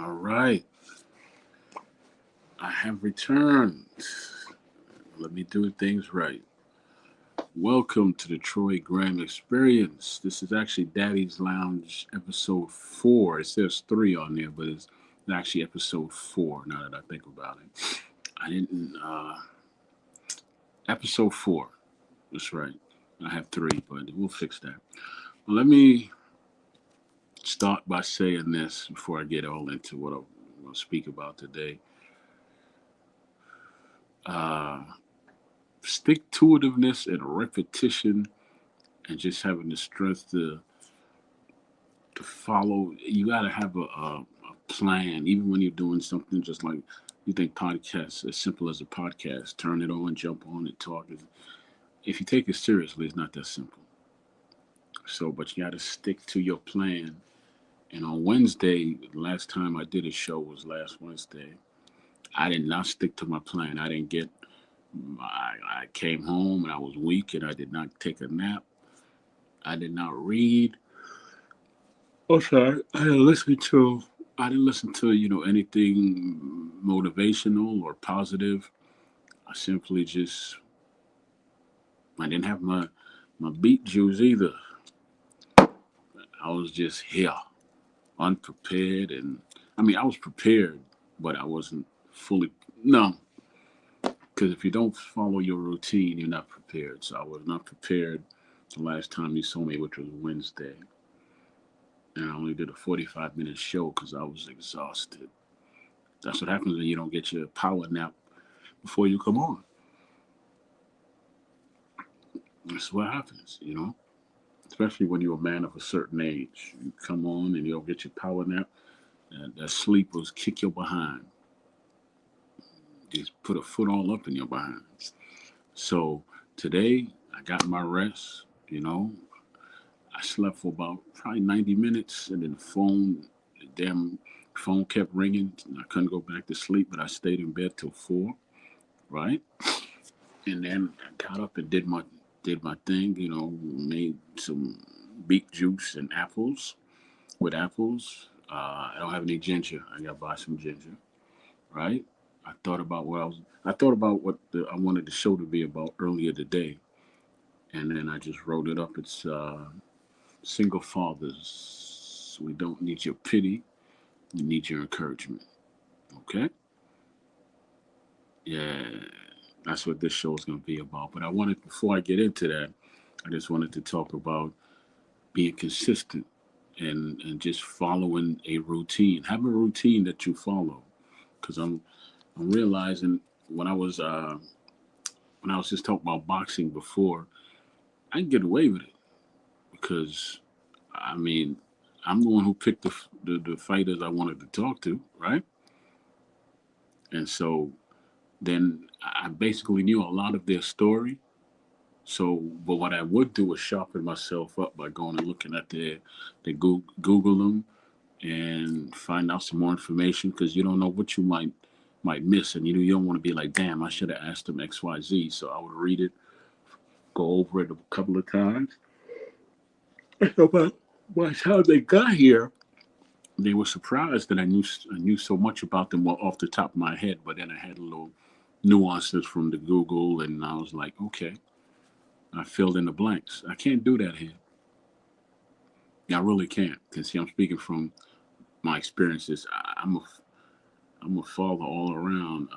All right, I have returned. Let me do things right. Welcome to the Troy Graham Experience. This is actually Daddy's Lounge episode 4. It says 3 on there, but it's actually episode 4 now that I think about it. I didn't, episode 4. That's right. I have 3, but we'll fix that. Well, let me start by saying this before I get all into what I'll speak about today. Uh, Stick to itiveness and repetition and just having the strength to follow. You got to have a plan, even when you're doing something just like you think podcasts, as simple as a podcast, turn it on, jump on it, talk. If you take it seriously, it's not that simple. So, but you got to stick to your plan. And on Wednesday, the last time I did a show was last Wednesday. I did not stick to my plan. I didn't get. I came home and I was weak and I did not take a nap. I did not read. Oh, sorry. I didn't listen to anything motivational or positive. I simply just I didn't have my beet juice either. I was just here, unprepared, and I mean I was prepared, but I wasn't fully no. Because if you don't follow your routine, you're not prepared. So I was not prepared the last time you saw me, which was Wednesday, and I only did a 45-minute show because I was exhausted. That's what happens when you don't get your power nap before you come on. That's what happens. Especially when you're a man of a certain age. You come on and you don't get your power nap, and that sleep will kick your behind. Just put a foot all up in your behind. So today, I got my rest. I slept for about probably 90 minutes, and then the damn phone kept ringing. I couldn't go back to sleep, but I stayed in bed till 4, right? And then I got up and did my thing. Made some beet juice and apples with apples. I don't have any ginger. I gotta buy some ginger, right? I thought about what I wanted the show to be about earlier today, and then I just wrote it up. It's single fathers. We don't need your pity. We need your encouragement. Okay? Yeah, that's what this show is going to be about. But before I get into that, I just wanted to talk about being consistent and just following a routine. Have a routine that you follow. Because I'm realizing when I was uh, when I was just talking about boxing before, I can get away with it because I mean I'm the one who picked the fighters I wanted to talk to, right? And so then I basically knew a lot of their story. So, but what I would do is sharpen myself up by going and looking at the Google them and find out some more information because you don't know what you might miss, and you don't want to be like, damn, I should have asked them X Y Z. So I would read it, go over it a couple of times. So by the time they got here, they were surprised that I knew so much about them off the top of my head. But then I had a little nuances from the Google, and I was like, okay, I filled in the blanks. I can't do that here. I really can't. Because see, I'm speaking from my experiences. I'm a father all around.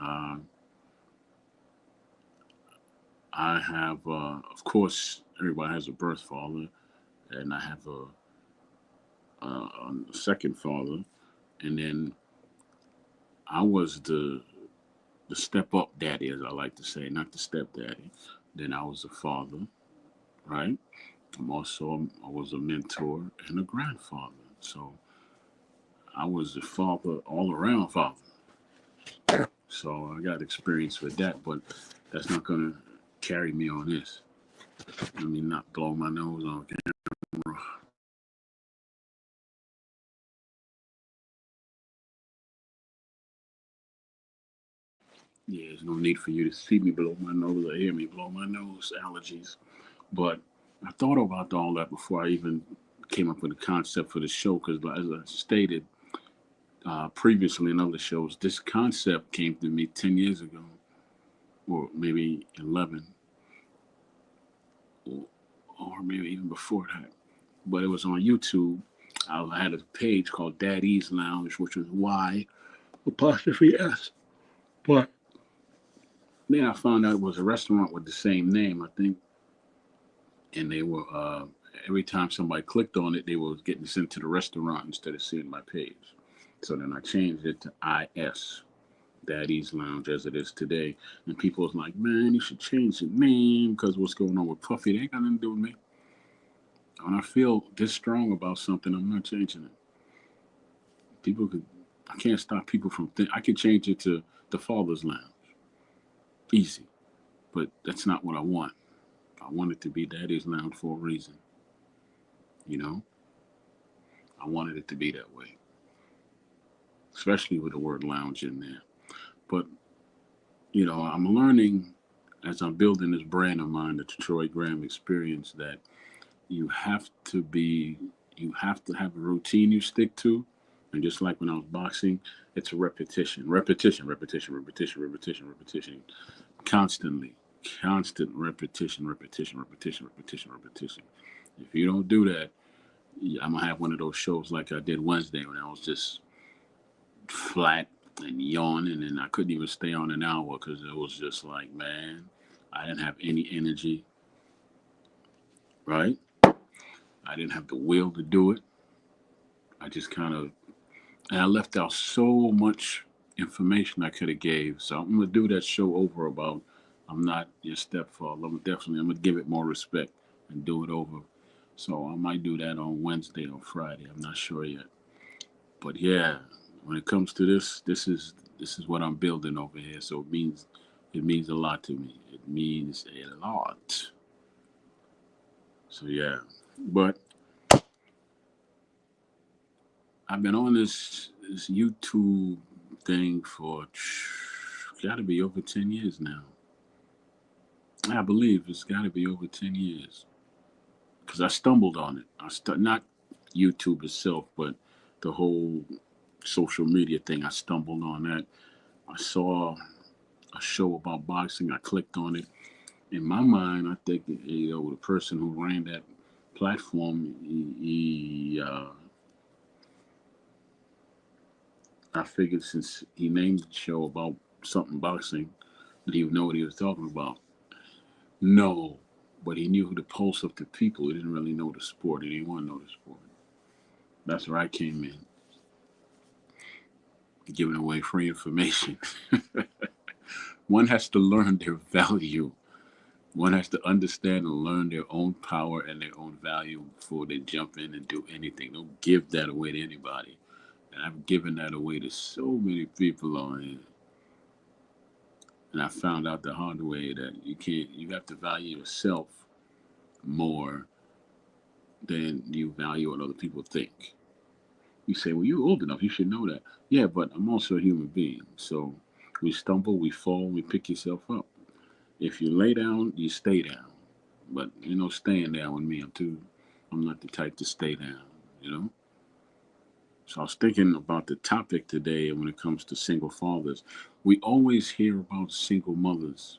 I have, of course, everybody has a birth father, and I have a second father, and then I was the step up daddy, as I like to say, not the step daddy. Then I was a father, right? I was a mentor and a grandfather. So I was a father, all around father. So I got experience with that, but that's not gonna carry me on this. I mean, not blow my nose on camera. Yeah, there's no need for you to see me blow my nose or hear me blow my nose. Allergies. But I thought about all that before I even came up with the concept for the show because, as I stated, previously in other shows. This concept came to me 10 years ago, or maybe 11, or, or maybe even before that. But it was on YouTube. I had a page called Daddies Lounge, which was Y apostrophe S. But then I found out it was a restaurant with the same name, I think, and they were every time somebody clicked on it, they were getting sent to the restaurant instead of seeing my page. So then I changed it to IS, Daddy's Lounge, as it is today. And people was like, man, you should change the name because what's going on with Puffy? They ain't got nothing to do with me. When I feel this strong about something, I'm not changing it. People could, I can't stop people from. I could change it to the Father's Lounge, easy. But that's not what I want. I want it to be Daddy's Lounge for a reason. You know, I wanted it to be that way, especially with the word lounge in there. But I'm learning as I'm building this brand of mine, the Detroit Graham Experience, that you have to be, you have to have a routine you stick to. And just like when I was boxing, it's a repetition, repetition, repetition, repetition, repetition, repetition, constantly, constant repetition, repetition, repetition, repetition, repetition. If you don't do that, I'm gonna have one of those shows like I did Wednesday when I was just flat and yawning, and I couldn't even stay on an hour because it was just like, man, I didn't have any energy, right? I didn't have the will to do it. I just kind of, and I left out so much information I could have gave. So I'm gonna do that show over about. I'm not your stepfather. I'm gonna give it more respect and do it over. So I might do that on Wednesday or Friday. I'm not sure yet. But yeah, when it comes to this is what I'm building over here. So it means a lot to me. It means a lot. So yeah, but I've been on this YouTube thing for got to be over 10 years now. I believe it's got to be over 10 years because I stumbled on it. Not YouTube itself, but the whole social media thing. I stumbled on that. I saw a show about boxing. I clicked on it. In my mind, I think the person who ran that platform, I figured since he named the show about something boxing, that he would know what he was talking about. No, but he knew the pulse of the people. He didn't really know the sport. He didn't want to know the sport. That's where I came in, giving away free information. One has to learn their value. One has to understand and learn their own power and their own value before they jump in and do anything. Don't give that away to anybody. And I've given that away to so many people on here. And I found out the hard way that you have to value yourself more than you value what other people think. You say, well, you're old enough, you should know that. Yeah, but I'm also a human being. So we stumble, we fall, we pick yourself up. If you lay down, you stay down. But staying down with me. I'm not the type to stay down, you know? So I was thinking about the topic today when it comes to single fathers. We always hear about single mothers.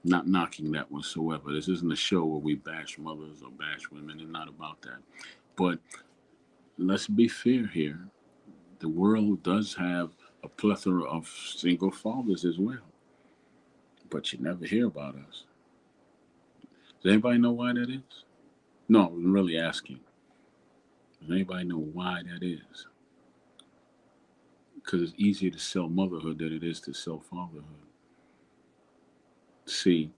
Not knocking that whatsoever. This isn't a show where we bash mothers or bash women. It's not about that. But let's be fair here. The world does have a plethora of single fathers as well. But you never hear about us. Does anybody know why that is? No, I'm really asking. Does anybody know why that is? Because it's easier to sell motherhood than it is to sell fatherhood. See,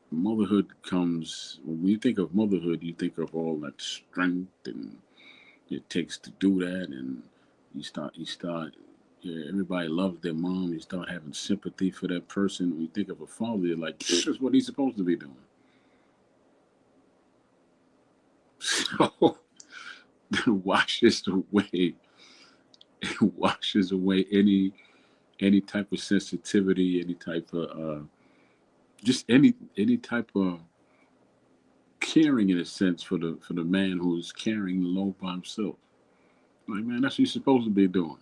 motherhood comes, when you think of motherhood, you think of all that strength and it takes to do that. And you start, yeah, everybody loves their mom. You start having sympathy for that person. When you think of a father, you're like, this is what he's supposed to be doing. So it washes away, it washes away any type of sensitivity, any type of just any type of caring in a sense for the man who's carrying the load by himself. Like, man, that's what you're supposed to be doing.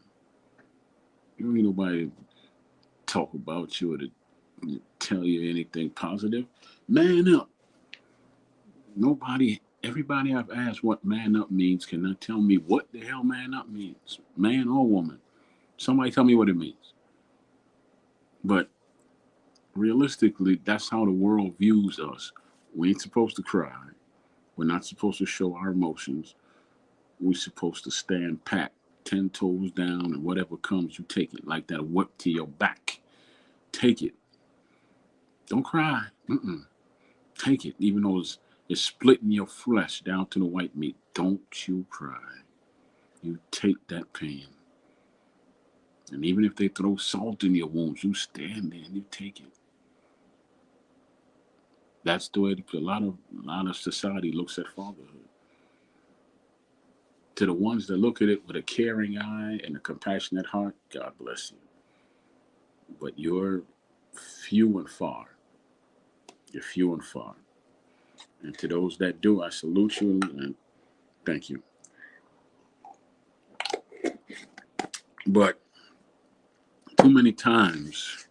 You don't need nobody to talk about you or to tell you anything positive. Man up. Everybody I've asked what man up means cannot tell me what the hell man up means, man or woman. Somebody tell me what it means. But realistically, that's how the world views us. We ain't supposed to cry. We're not supposed to show our emotions. We're supposed to stand pat, 10 toes down, and whatever comes, you take it like that whip to your back. Take it. Don't cry. Mm-mm. Take it, even though it's splitting your flesh down to the white meat. Don't you cry. You take that pain. And even if they throw salt in your wounds, you stand there and you take it. That's the way a lot of society looks at fatherhood. To the ones that look at it with a caring eye and a compassionate heart, God bless you. But you're few and far. You're few and far. And to those that do, I salute you and thank you. But too many times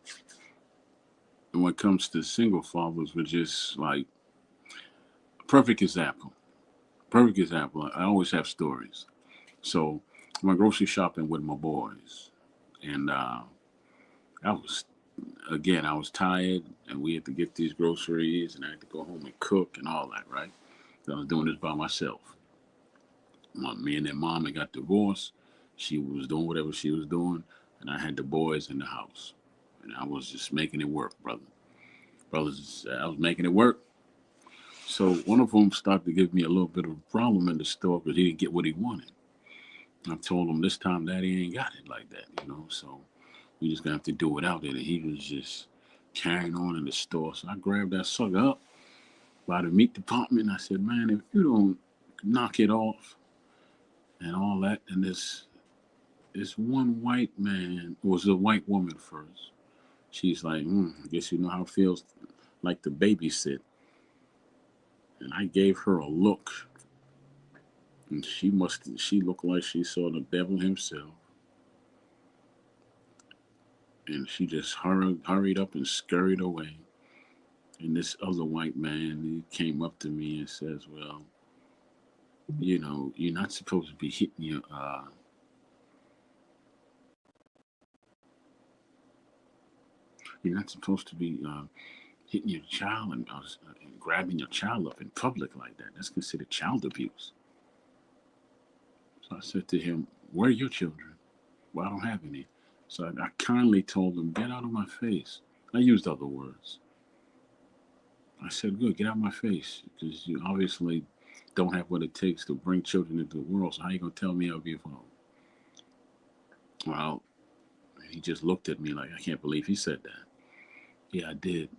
when it comes to single fathers, we're just like perfect example. Perfect example. I always have stories. So I'm grocery shopping with my boys, and I was I was tired, and we had to get these groceries, and I had to go home and cook and all that, right? So I was doing this by myself. Me and their mom had got divorced. She was doing whatever she was doing, and I had the boys in the house, and I was just making it work, brothers. I was making it work. So one of them started to give me a little bit of a problem in the store because he didn't get what he wanted. I told him this time Daddy ain't got it like that, you know. So we just gonna have to do without it. And he was just carrying on in the store. So I grabbed that sucker up by the meat department. And I said, man, if you don't knock it off and all that, and this one white man was a white woman first. She's like, I guess you know how it feels like to babysit. And I gave her a look, and she looked like she saw the devil himself. And she just hurried up and scurried away. And this other white man, he came up to me and says, well, you know, you're not supposed to be hitting you're not supposed to be hitting your child and grabbing your child up in public like that. That's considered child abuse. So I said to him, where are your children? Well, I don't have any. So I kindly told him, get out of my face. I used other words. I said, good, get out of my face. Because you obviously don't have what it takes to bring children into the world. So how you going to tell me I'll be a father? Well, he just looked at me like, I can't believe he said that. Yeah, I did.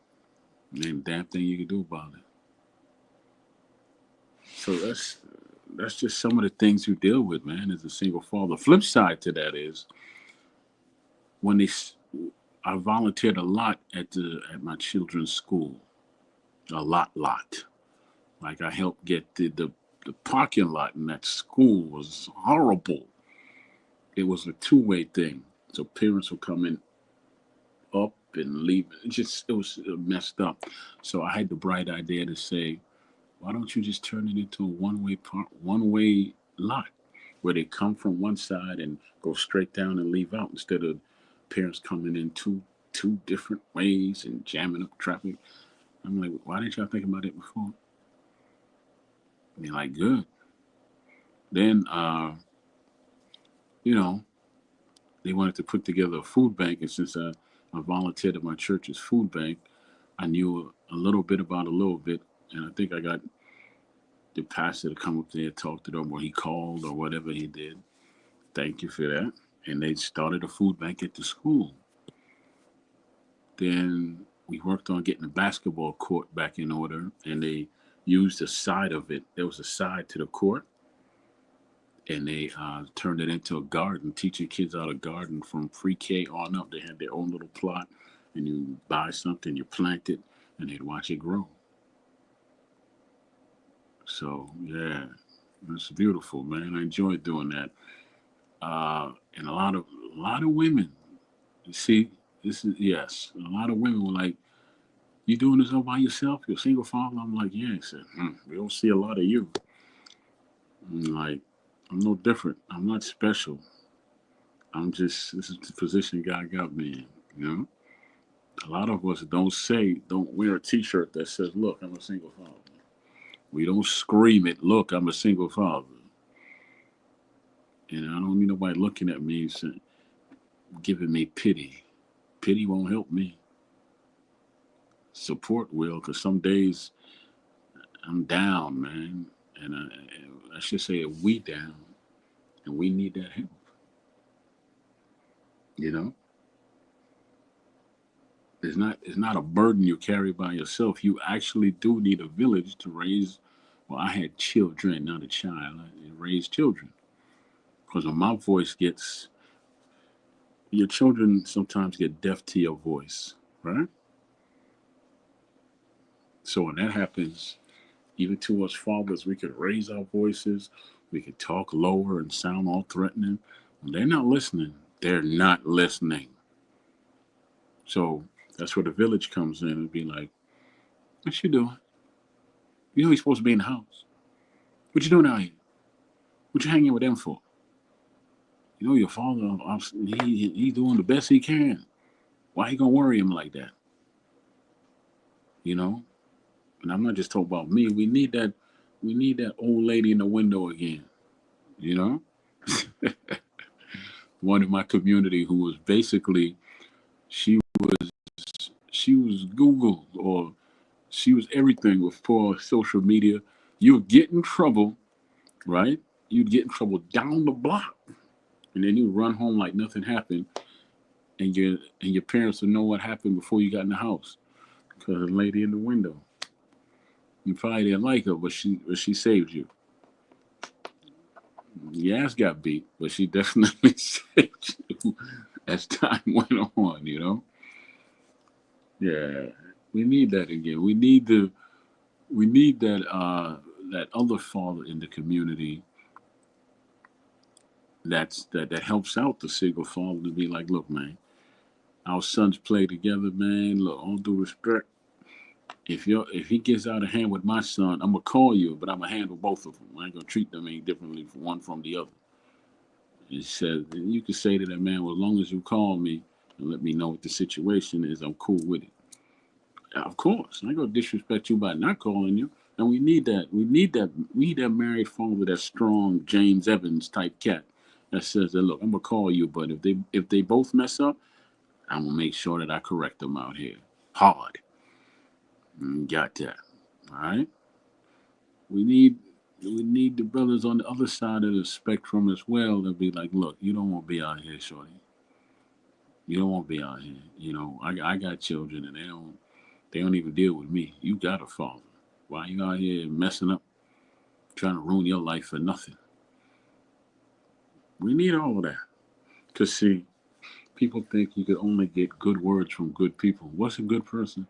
And damn thing you can do about it. So that's just some of the things you deal with, man, as a single father. Flip side to that is when I volunteered a lot at my children's school, a lot. Like I helped get the parking lot in that school was horrible. It was a two-way thing, so parents would come in up and leave. It was messed up. So I had the bright idea to say, why don't you just turn it into a one-way lot where they come from one side and go straight down and leave out instead of parents coming in two different ways and jamming up traffic. I'm like, why didn't y'all think about it before? And they're like, good. Then, you know, they wanted to put together a food bank, and since I volunteered at my church's food bank, I knew a little bit about a little bit, and I think I got the pastor to come up there and talk to them, or he called, or whatever he did. Thank you for that. And they started a food bank at the school. Then we worked on getting the basketball court back in order, and they used the side of it. There was a side to the court, and they turned it into a garden, teaching kids how to garden from pre-K on up. They had their own little plot, and you buy something, you plant it, and they'd watch it grow. So yeah, it's beautiful, man. I enjoyed doing that. And a lot of women. See, this is yes. A lot of women were like, "You doing this all by yourself? You're a single father?" I'm like, "Yeah." He said, "We don't see a lot of you." I'm like, I'm no different. I'm not special. I'm just this is the position God got me in. You know, a lot of us don't wear a T-shirt that says, "Look, I'm a single father." We don't scream it. Look, I'm a single father. And I don't need nobody looking at me and giving me pity. Pity won't help me. Support will, because some days I'm down, man. And I should say we down, and we need that help. You know, it's not a burden you carry by yourself. You actually do need a village to raise. Well, I had children, not a child. I raised children because when my voice gets, your children sometimes get deaf to your voice, right? So when that happens, even to us fathers, we could raise our voices, we could talk lower and sound all threatening. When they're not listening, they're not listening. So that's where the village comes in and be like, "What you doing? You know you're supposed to be in the house. What you doing out here? What you hanging with them for? You know your father, he's doing the best he can. Why you gonna worry him like that? You know." And I'm not just talking about me. We need that old lady in the window again. You know, one in my community who was basically she she was Google or she was everything with poor social media. You would get in trouble, right? You'd get in trouble down the block, and then you run home like nothing happened, and your parents would know what happened before you got in the house because the lady in the window. You probably didn't like her, but she saved you. Your ass got beat, but she definitely saved you as time went on. Yeah, we need that again. We need that other father in the community that helps out the single father to be like, look, man, our sons play together, man. Look, all due respect, if he gets out of hand with my son, I'm gonna call you, but I'm gonna handle both of them. I ain't gonna treat them any differently from one from the other. He said, you can say to that man, well, as long as you call me and let me know what the situation is, I'm cool with it. Of course, I ain't gonna disrespect you by not calling you. And we need that. We need that. We need that married father, that strong James Evans type cat that says that. Look, I'm gonna call you, but if they both mess up, I'm gonna make sure that I correct them out here hard. Got that. All right. We need we need the brothers on the other side of the spectrum as well to be like, look, you don't want to be out here, shorty. You don't want to be out here. I got children and they don't even deal with me. You got a father. Why you out here messing up, trying to ruin your life for nothing? We need all of that. Cause see, people think you could only get good words from good people. What's a good person?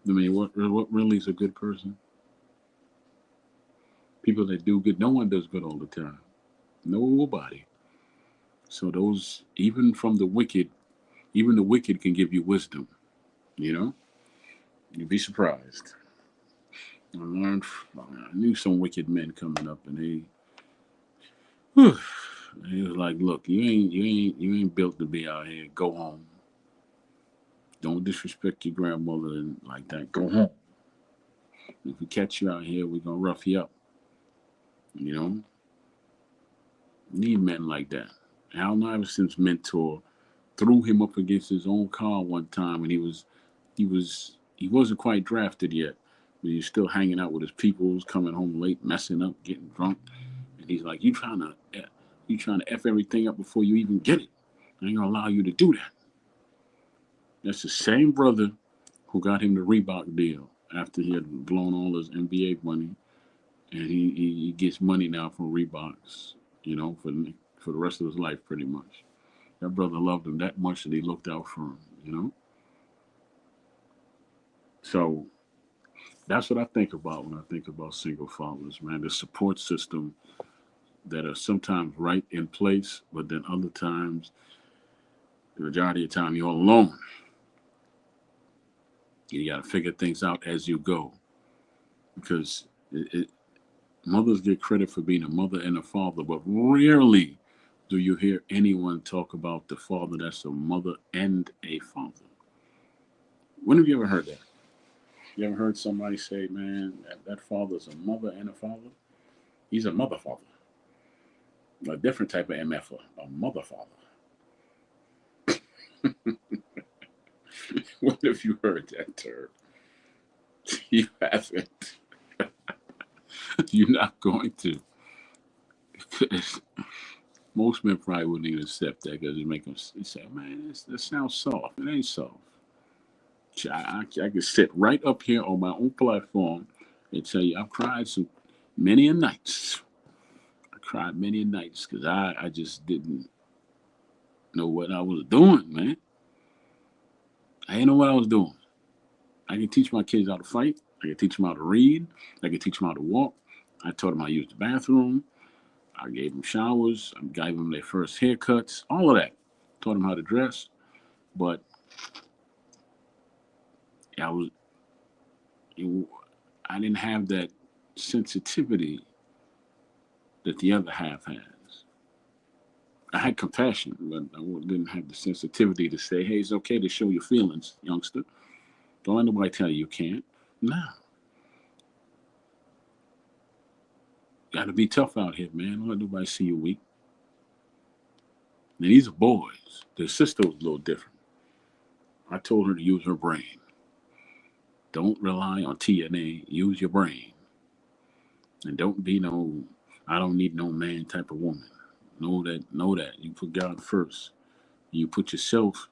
I mean, what really is a good person? People that do good. No one does good all the time. Nobody. So those, even the wicked can give you wisdom. You know, you'd be surprised. I knew some wicked men coming up, and whew, he was like, "Look, you ain't built to be out here. Go home. Don't disrespect your grandmother and like that. Go home. If we catch you out here, we're gonna rough you up. You know, need men like that." Al Iverson's mentor threw him up against his own car one time, and he wasn't quite drafted yet, but he was still hanging out with his peoples, coming home late, messing up, getting drunk, and he's like, "You trying to f everything up before you even get it? I ain't gonna allow you to do that." That's the same brother who got him the Reebok deal after he had blown all his NBA money, and he gets money now from Reeboks, for the rest of his life, pretty much. That brother loved him that much that he looked out for him. So that's what I think about when I think about single fathers, man. The support system that are sometimes right in place, but then other times, the majority of the time, you're alone. You got to figure things out as you go because mothers get credit for being a mother and a father, but rarely do you hear anyone talk about the father that's a mother and a father. When have you ever heard that? You ever heard somebody say, man, that father's a mother and a father? He's a mother father. A different type of MF, a mother father. When have you heard that term? You haven't. You're not going to. Most men probably wouldn't even accept that because it make them say, man, that sounds soft. It ain't soft. I can sit right up here on my own platform and tell you I've cried many a nights. I cried many a nights because I just didn't know what I was doing, man. I didn't know what I was doing. I can teach my kids how to fight. I can teach them how to read. I can teach them how to walk. I taught them how to use the bathroom. I gave them showers. I gave them their first haircuts. All of that. Taught them how to dress. But I was, I didn't have that sensitivity that the other half has. I had compassion, but I didn't have the sensitivity to say, hey, it's okay to show your feelings, youngster. Don't let nobody tell you you can't. No. Got to be tough out here, man. Don't let nobody see you weak. Now, these are boys. Their sister was a little different. I told her to use her brain. Don't rely on TNA. Use your brain. And don't be no, I don't need no man type of woman. Know that. You put God first. You put yourself,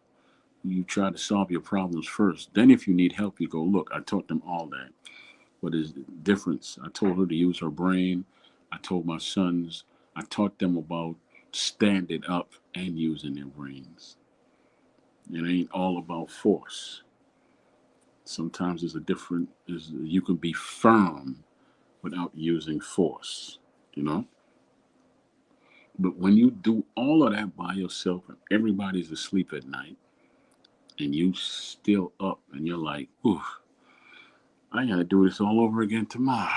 you try to solve your problems first. Then if you need help, you go, look, I taught them all that. What is the difference? I told her to use her brain. I told my sons, I taught them about standing up and using their brains. It ain't all about force. Sometimes you can be firm without using force, you know? But when you do all of that by yourself and everybody's asleep at night and you still up and you're like, ooh, I gotta do this all over again tomorrow.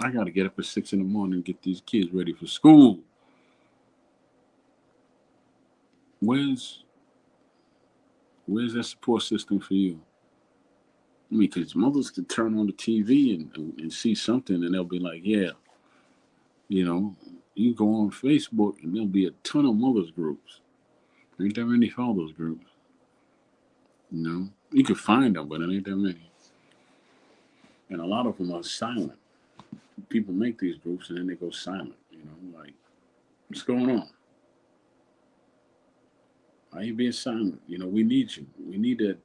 I gotta get up at 6 in the morning and get these kids ready for school. Where's where's that support system for you? I mean, because mothers can turn on the TV and see something and they'll be like, yeah, you know, you go on Facebook and there'll be a ton of mothers groups. Ain't that many fathers groups? You know, you can find them, but it ain't that many. And a lot of them are silent. People make these groups and then they go silent. You know, like, what's going on? Why are you being silent? You know, we need you. We need that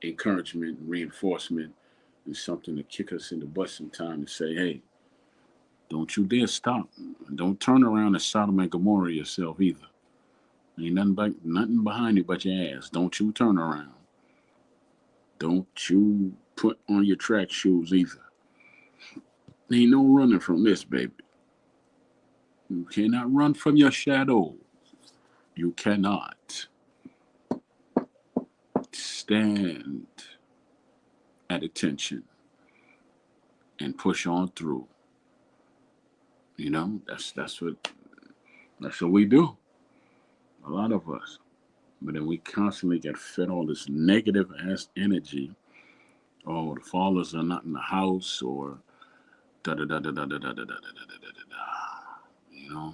encouragement and reinforcement and something to kick us in the butt sometime and say, hey, don't you dare stop. Don't turn around and Sodom and Gomorrah yourself either. Ain't nothing behind you but your ass. Don't you turn around. Don't you put on your track shoes either. Ain't no running from this, baby. You cannot run from your shadow. You cannot. Stand at attention and push on through. You know, that's what we do. A lot of us. But then we constantly get fed all this negative ass energy. Oh, the fathers are not in the house, or da da da da da da da da da da da da da. You know,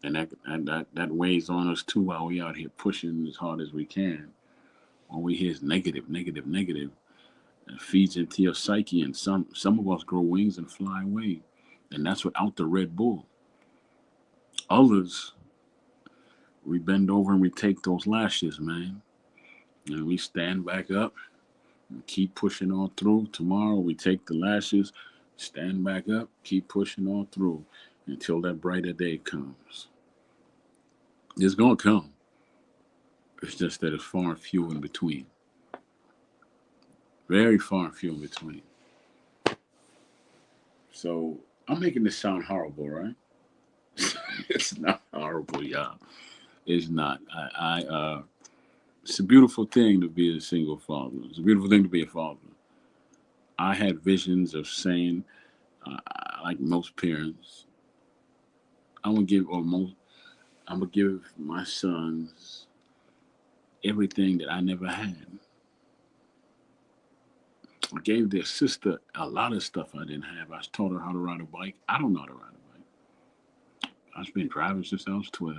and that weighs on us too while we out here pushing as hard as we can. All we hear is negative, negative, negative. It feeds into your psyche, and some of us grow wings and fly away, and that's without the Red Bull. Others, we bend over and we take those lashes, man, and we stand back up and keep pushing on through. Tomorrow we take the lashes, stand back up, keep pushing on through until that brighter day comes. It's gonna come. It's just that it's far and few in between. Very far and few in between. So I'm making this sound horrible, right? It's not horrible, y'all. It's not. It's a beautiful thing to be a single father. It's a beautiful thing to be a father. I had visions of saying, like most parents, I'm gonna give or most, I'm gonna give my sons everything that I never had. I gave their sister a lot of stuff I didn't have. I taught her how to ride a bike. I don't know how to ride a bike. I've been driving since I was 12.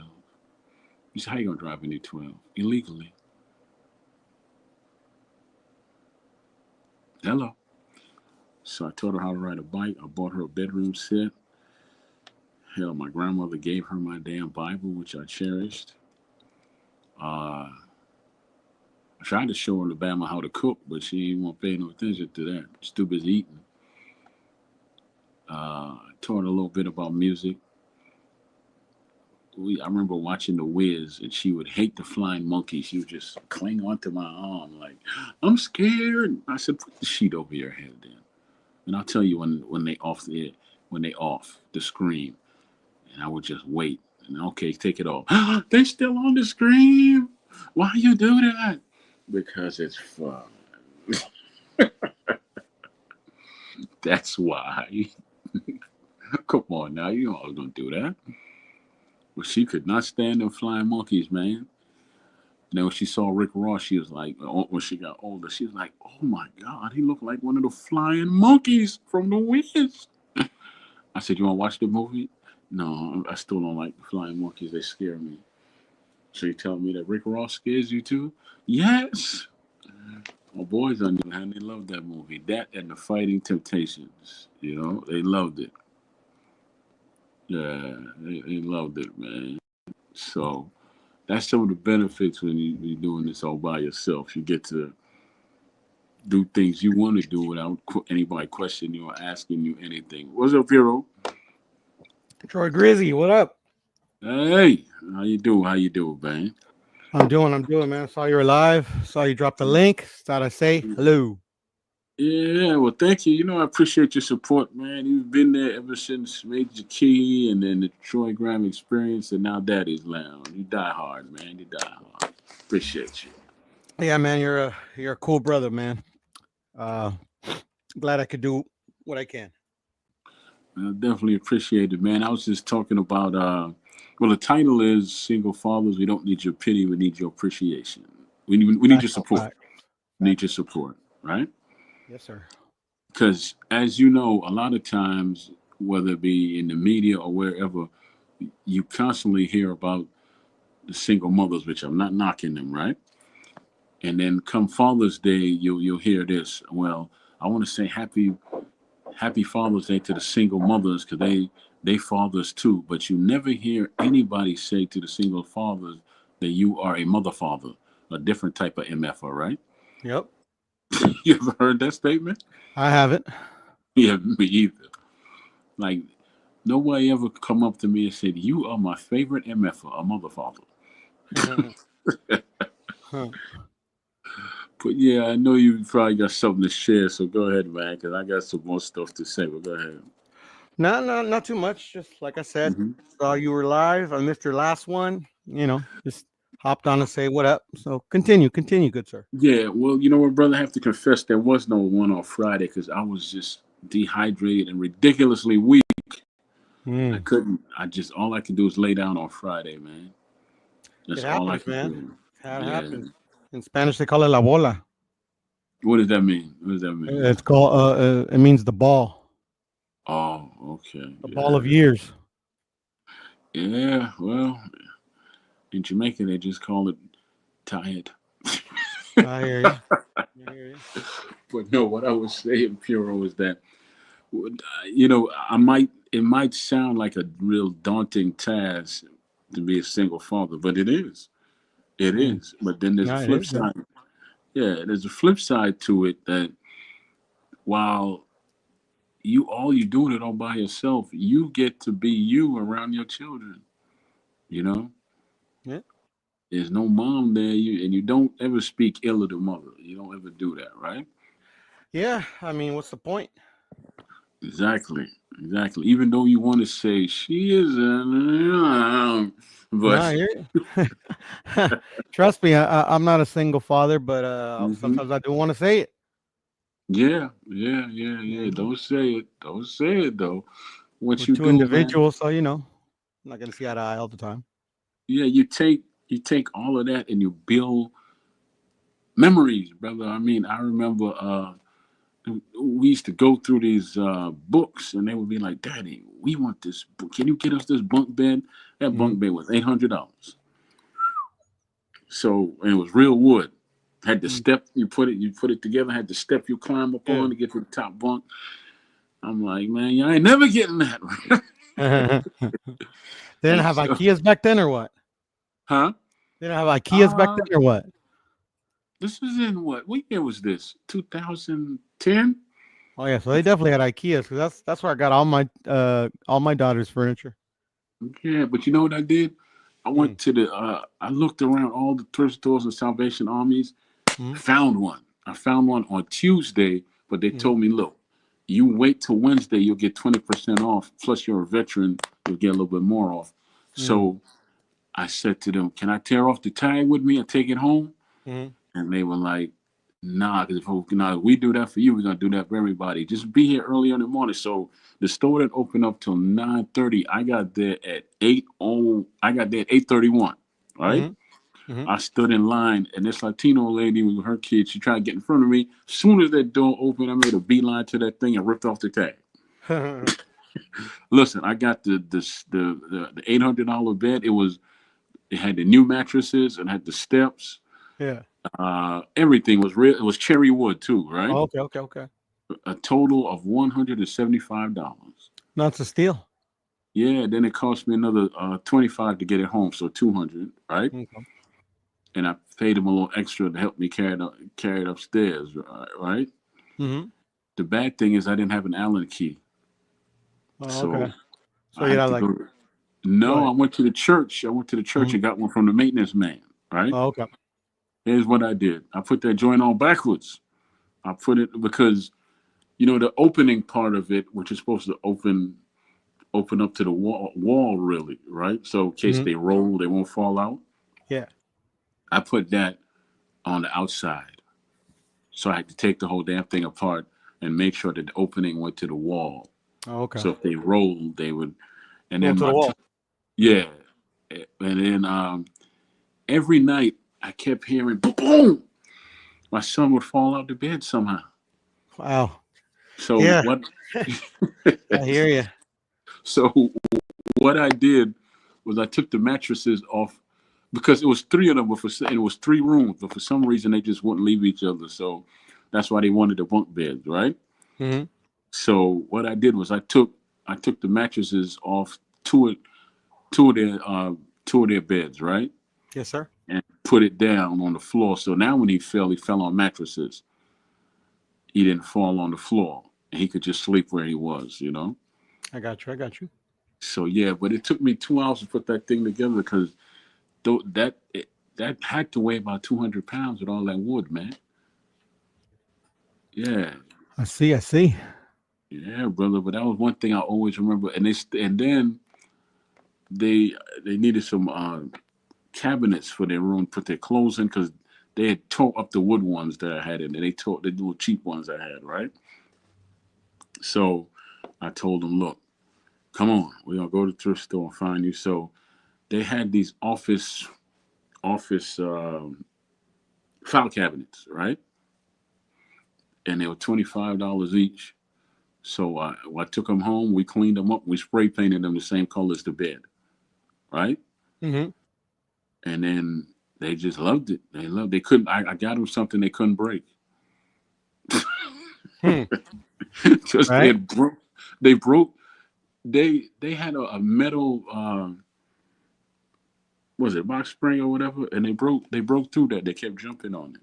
You say, how you gonna drive when you're 12? Illegally. Hello. So I taught her how to ride a bike. I bought her a bedroom set. Hell, my grandmother gave her my damn Bible, which I cherished. I tried to show her in Alabama how to cook, but she ain't want to pay no attention to that. She's too busy eating. Taught her a little bit about music. I remember watching The Wiz, and she would hate the flying monkey. She would just cling onto my arm like, I'm scared. I said, put the sheet over your head then. And I'll tell you when they off the scream, and I would just wait. And okay, take it off. They still on the scream. Why you do that? Because it's fun. That's why. Come on now, you know I was gonna do that. But she could not stand them flying monkeys, man. And then when she saw Rick Ross, she was like, when she got older, she was like, "Oh my God, he looked like one of the flying monkeys from The Wiz." I said, "You want to watch the movie?" No, I still don't like the flying monkeys. They scare me. So you telling me that Rick Ross scares you too? Yes. My boys on the other hand, they loved that movie. That and the Fighting Temptations. You know, they loved it. Yeah, they loved it, man. So that's some of the benefits when you're doing this all by yourself. You get to do things you want to do without anybody questioning you or asking you anything. What's up, hero? Troy Grizzy, what up? Hey, how you doing? How you doing, man? I'm doing, man. Saw you were live. Saw you drop the link. Thought I'd say hello. Yeah, well, thank you. You know, I appreciate your support, man. You've been there ever since Major Key and then the Troy Graham experience and now Daddy's Lounge. You die hard, man. You die hard. Appreciate you. Yeah, man, you're a cool brother, man. Uh, glad I could do what I can. I definitely appreciate it, man. I was just talking about, well, the title is Single Fathers. We don't need your pity. We need your appreciation. We need your Facts, support. facts, We need your facts. support, right? Yes, sir. Because as you know, a lot of times, whether it be in the media or wherever, you constantly hear about the single mothers, which I'm not knocking them, right? And then come Father's Day, you'll hear this. Well, I want to say Happy Father's Day to the single mothers because they fathers too. But you never hear anybody say to the single fathers that you are a mother father, a different type of MFer, right? Yep, You ever heard that statement? I have it. Yeah, me either. Like nobody ever come up to me and said, "You are my favorite MFer, a mother father." But yeah, I know you probably got something to share, so go ahead, man, because I got some more stuff to say. But go ahead. No, no, not too much. Just like I said, Hmm. saw you were live. I missed your last one. Just hopped on to say what up. So continue, good sir. Yeah, well, you know what, brother? I have to confess there was no one on Friday because I was just dehydrated and ridiculously weak. I Mm. couldn't. I just all I could do is lay down on Friday, man. It That's all I happens, could man. do. That Yeah. happens. In Spanish, they call it la bola. What does that mean? What does that mean? It's called. It means the ball, Oh, okay. the ball of Yeah. years. Yeah. Well, in Jamaica they just call it tired. I hear you. I hear you. But no, what I was saying, Puro, is that you know I might it might sound like a real daunting task to be a single father, but it is. It Mm. is. But then there's a No, it flip is. Yeah. side. Yeah, there's a flip side to it that while you're doing it all by yourself, you get to be you around your children. You know, Yeah. there's no mom there, and you don't ever speak ill of the mother. You don't ever do that, right? Yeah. I mean, what's the point? Exactly. Exactly. Even though you want to say she is, No, I but hear you. Trust me, I'm not a single father, but mhm. sometimes I do want to say it. Yeah, yeah, yeah, You yeah. know, Don't say it. Don't say it though. we're What you two do, man? individuals, so I'm not gonna see eye to eye all the time. Yeah, you take all of that and you build memories, brother. I mean, I remember we used to go through these books, and they would be like, "Daddy, we want this book. Can you get us this bunk bed?" That Hmm. bunk bed was $800. So, and it was real wood. Had the step you put it together. Had the step you climb up Yeah. on to get to the top bunk. I'm like, man, you ain't never getting that. They didn't And have so, IKEAs back then, or what? huh? They didn't have IKEAs back Uh, then, or what? this was in what year was this? 2010? Oh yeah, so they definitely had IKEAs because that's where I got all my daughter's furniture. Yeah, but you know what I did? I Mm. went to I looked around all the thrift stores and Salvation Armies, Mm. found one. I found one on Tuesday, but they Mm. told me, look, you wait till Wednesday, you'll get 20% off. Plus, you're a veteran, you'll get a little bit more off. Mm. So I said to them, can I tear off the tag with me and take it home? Mm. And they were like, nah, because if we do that for you, we're gonna do that for everybody. Just be here early in the morning. So the store didn't open up till 9:30. I got there at 8:00. I got there at 8:31. Right? Mm. Mm. I stood in line, and this Latino lady with her kids, she tried to get in front of me. As soon as that door opened, I made a beeline to that thing and ripped off the tag. Mm. Listen, I got the $800 bed. It had the new mattresses and had the steps. Yeah. Everything was real. It was cherry wood too, right? Oh, okay. Okay. Okay. A total of $175. Not a steal. Yeah, then it cost me another 25 to get it home, so 200, right? Okay. And I paid him a little extra to help me carry it upstairs, right? Mm-hmm. The bad thing is I didn't have an Allen key, Oh, okay. so So I you're had not to like, go. go No, I ahead. went to the church. I went to the church Mm-hmm. and got one from the maintenance man, right? Oh, okay. Here's what I did. I put that joint on backwards. I put it because the opening part of it, which is supposed to open up to the wall really, right? So in case Mm-hmm. they roll, they won't fall out. Yeah. I put that on the outside. So I had to take the whole damn thing apart and make sure that the opening went to the wall. Oh, okay. So if they rolled, they would. And Go then to the wall. Mm. yeah, and then every night I kept hearing boom, boom. My son would fall out the bed somehow. Wow. So Yeah, what? I hear you. So what I did was I took the mattresses off because it was three of them, and it was three rooms, but for some reason they just wouldn't leave each other. So that's why they wanted the bunk beds, right? Mm-hmm. So what I did was I took the mattresses off two of two of their uh, two of their beds, right, Yes, sir. and put it down on the floor. So now when he fell on mattresses. He didn't fall on the floor, and he could just sleep where he was. I got you. I got you. So yeah, but it took me 2 hours to put that thing together because that had to weigh about 200 pounds with all that wood, man. Yeah, I see. I see. yeah, brother. But that was one thing I always remember. And then they they needed some cabinets for their room, put their clothes in because they had tore up the wood ones that I had in there. They tore the little cheap ones I had, right? So I told them, look, come on, we're gonna go to the thrift store and find you. So they had these office file cabinets, right? And they were $25 each. So I took them home. We cleaned them up. We spray painted them the same color as the bed, right? Mm-hmm. And then they just loved it. They loved. They couldn't. I got them something they couldn't break Hmm. because they Right. had broke. They broke. They had a metal. Was it box spring or whatever? And they broke through that. They kept jumping on it.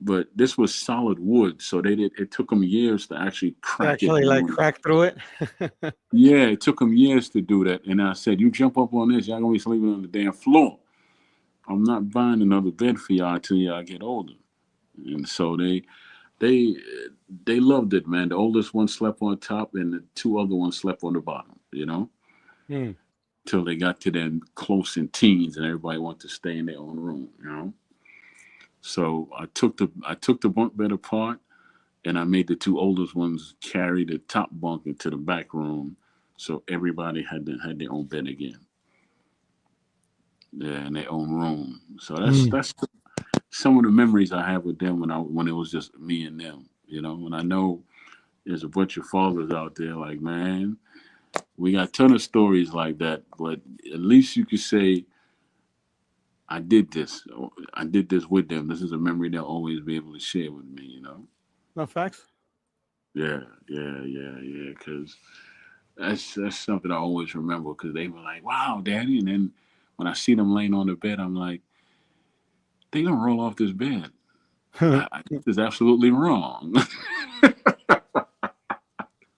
But this was solid wood, so they did. It took them years to actually To crack it actually like down. crack through it. Yeah, it took them years to do that. And I said, "You jump up on this, y'all gonna be sleeping on the damn floor. I'm not buying another bed for y'all until y'all get older." And so they they loved it, man. The oldest one slept on top, and the two other ones slept on the bottom. Hmm. Till they got to them close in teens, and everybody wanted to stay in their own room. So I took the bunk bed apart, and I made the two oldest ones carry the top bunk into the back room, so everybody had their own bed again. Yeah, in their own room. So Hmm. that's some of the memories I have with them when it was just me and them. And I know there's a bunch of fathers out there like, man, we got a ton of stories like that, but at least you could say I did this. I did this with them. This is a memory they'll always be able to share with me. No facts. Yeah, yeah, yeah, yeah. Because that's something I always remember. Because they were like, "Wow, Daddy," and then when I see them laying on the bed, I'm like, "They gonna roll off this bed." This is absolutely wrong.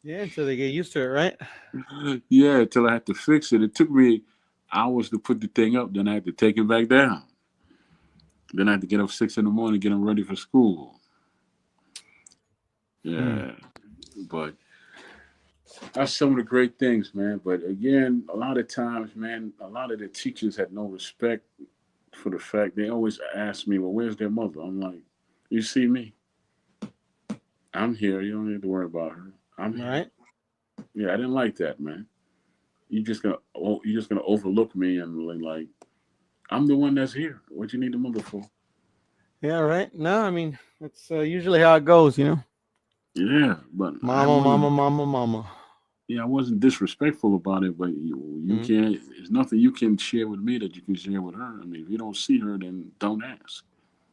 Yeah, until they get used to it, right? Yeah, until I had to fix it. It took me hours to put the thing up. Then I had to take it back down. Then I had to get up 6 in the morning, get them ready for school. Hmm. Yeah, but that's some of the great things, man. But again, a lot of times, man, a lot of the teachers had no respect for the fact they always ask me, "Well, where's their mother?" I'm like, "You see me? I'm here. You don't need to worry about her. I'm here." Right. Yeah, I didn't like that, man. You're just gonna overlook me and like I'm the one that's here. What you need the mother for? Yeah, right. No, I mean that's usually how it goes. Yeah, but I Mama, mama, wasn't. mama, mama. Yeah, I wasn't disrespectful about it, but you Hmm. can't. There's nothing you can share with me that you can share with her. I mean, if you don't see her, then don't ask.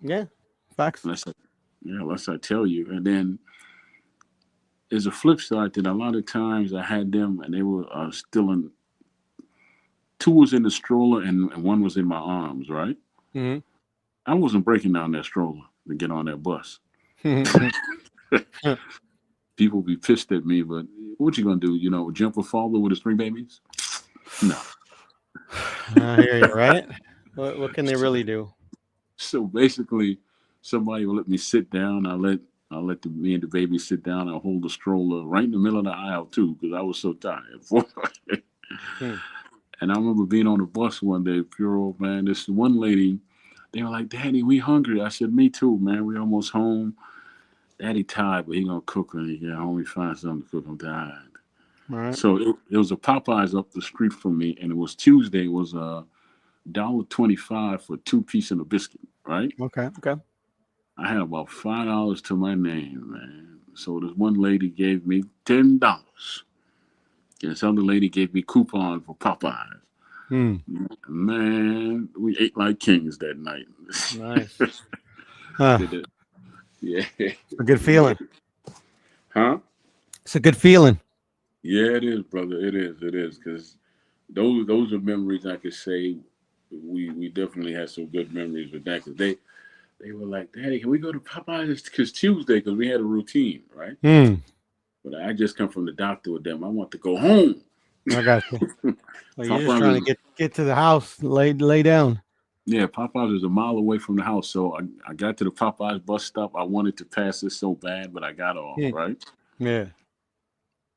Yeah, facts. Unless I, yeah, unless I tell you. And then there's a flip side that a lot of times I had them and they were still in. Two was in the stroller and one was in my arms. Right. Hmm. I wasn't breaking down that stroller to get on that bus. People be pissed at me, but what you gonna do? Jump a father with his three babies? No. I hear you, right? What can they really do? So basically, somebody will let me sit down. I let me and the baby sit down. I hold the stroller right in the middle of the aisle too, because I was so tired. Hmm. And I remember being on the bus one day, pure old man. This one lady, they were like, "Daddy, we hungry." I said, "Me too, man. We almost home. Daddy tired, but he gonna cook when he get home. We find something to cook. I'm tired." All right. So it was a Popeyes up the street from me, and it was Tuesday. It was $1.25 for two piece and a biscuit, right? Okay. Okay. I had about $5 to my name, man. So this one lady gave me $10. And this other lady gave me coupon for Popeyes. Hmm. Man, we ate like kings that night. Nice. Huh. Did it? Yeah. A good feeling. Huh? It's a good feeling. Yeah, it is, brother. It is. It is. Because those are memories I could say we definitely had some good memories with that. Because they were like, "Daddy, can we go to Popeyes?" Because Tuesday, because we had a routine, right? Hmm. But I just come from the doctor with them. I want to go home. I got you. Well, you're just Popeyes trying is to get to the house, lay down. Yeah, Popeyes is a mile away from the house. So I got to the Popeyes bus stop. I wanted to pass it so bad, but I got off, Hmm. right? Yeah.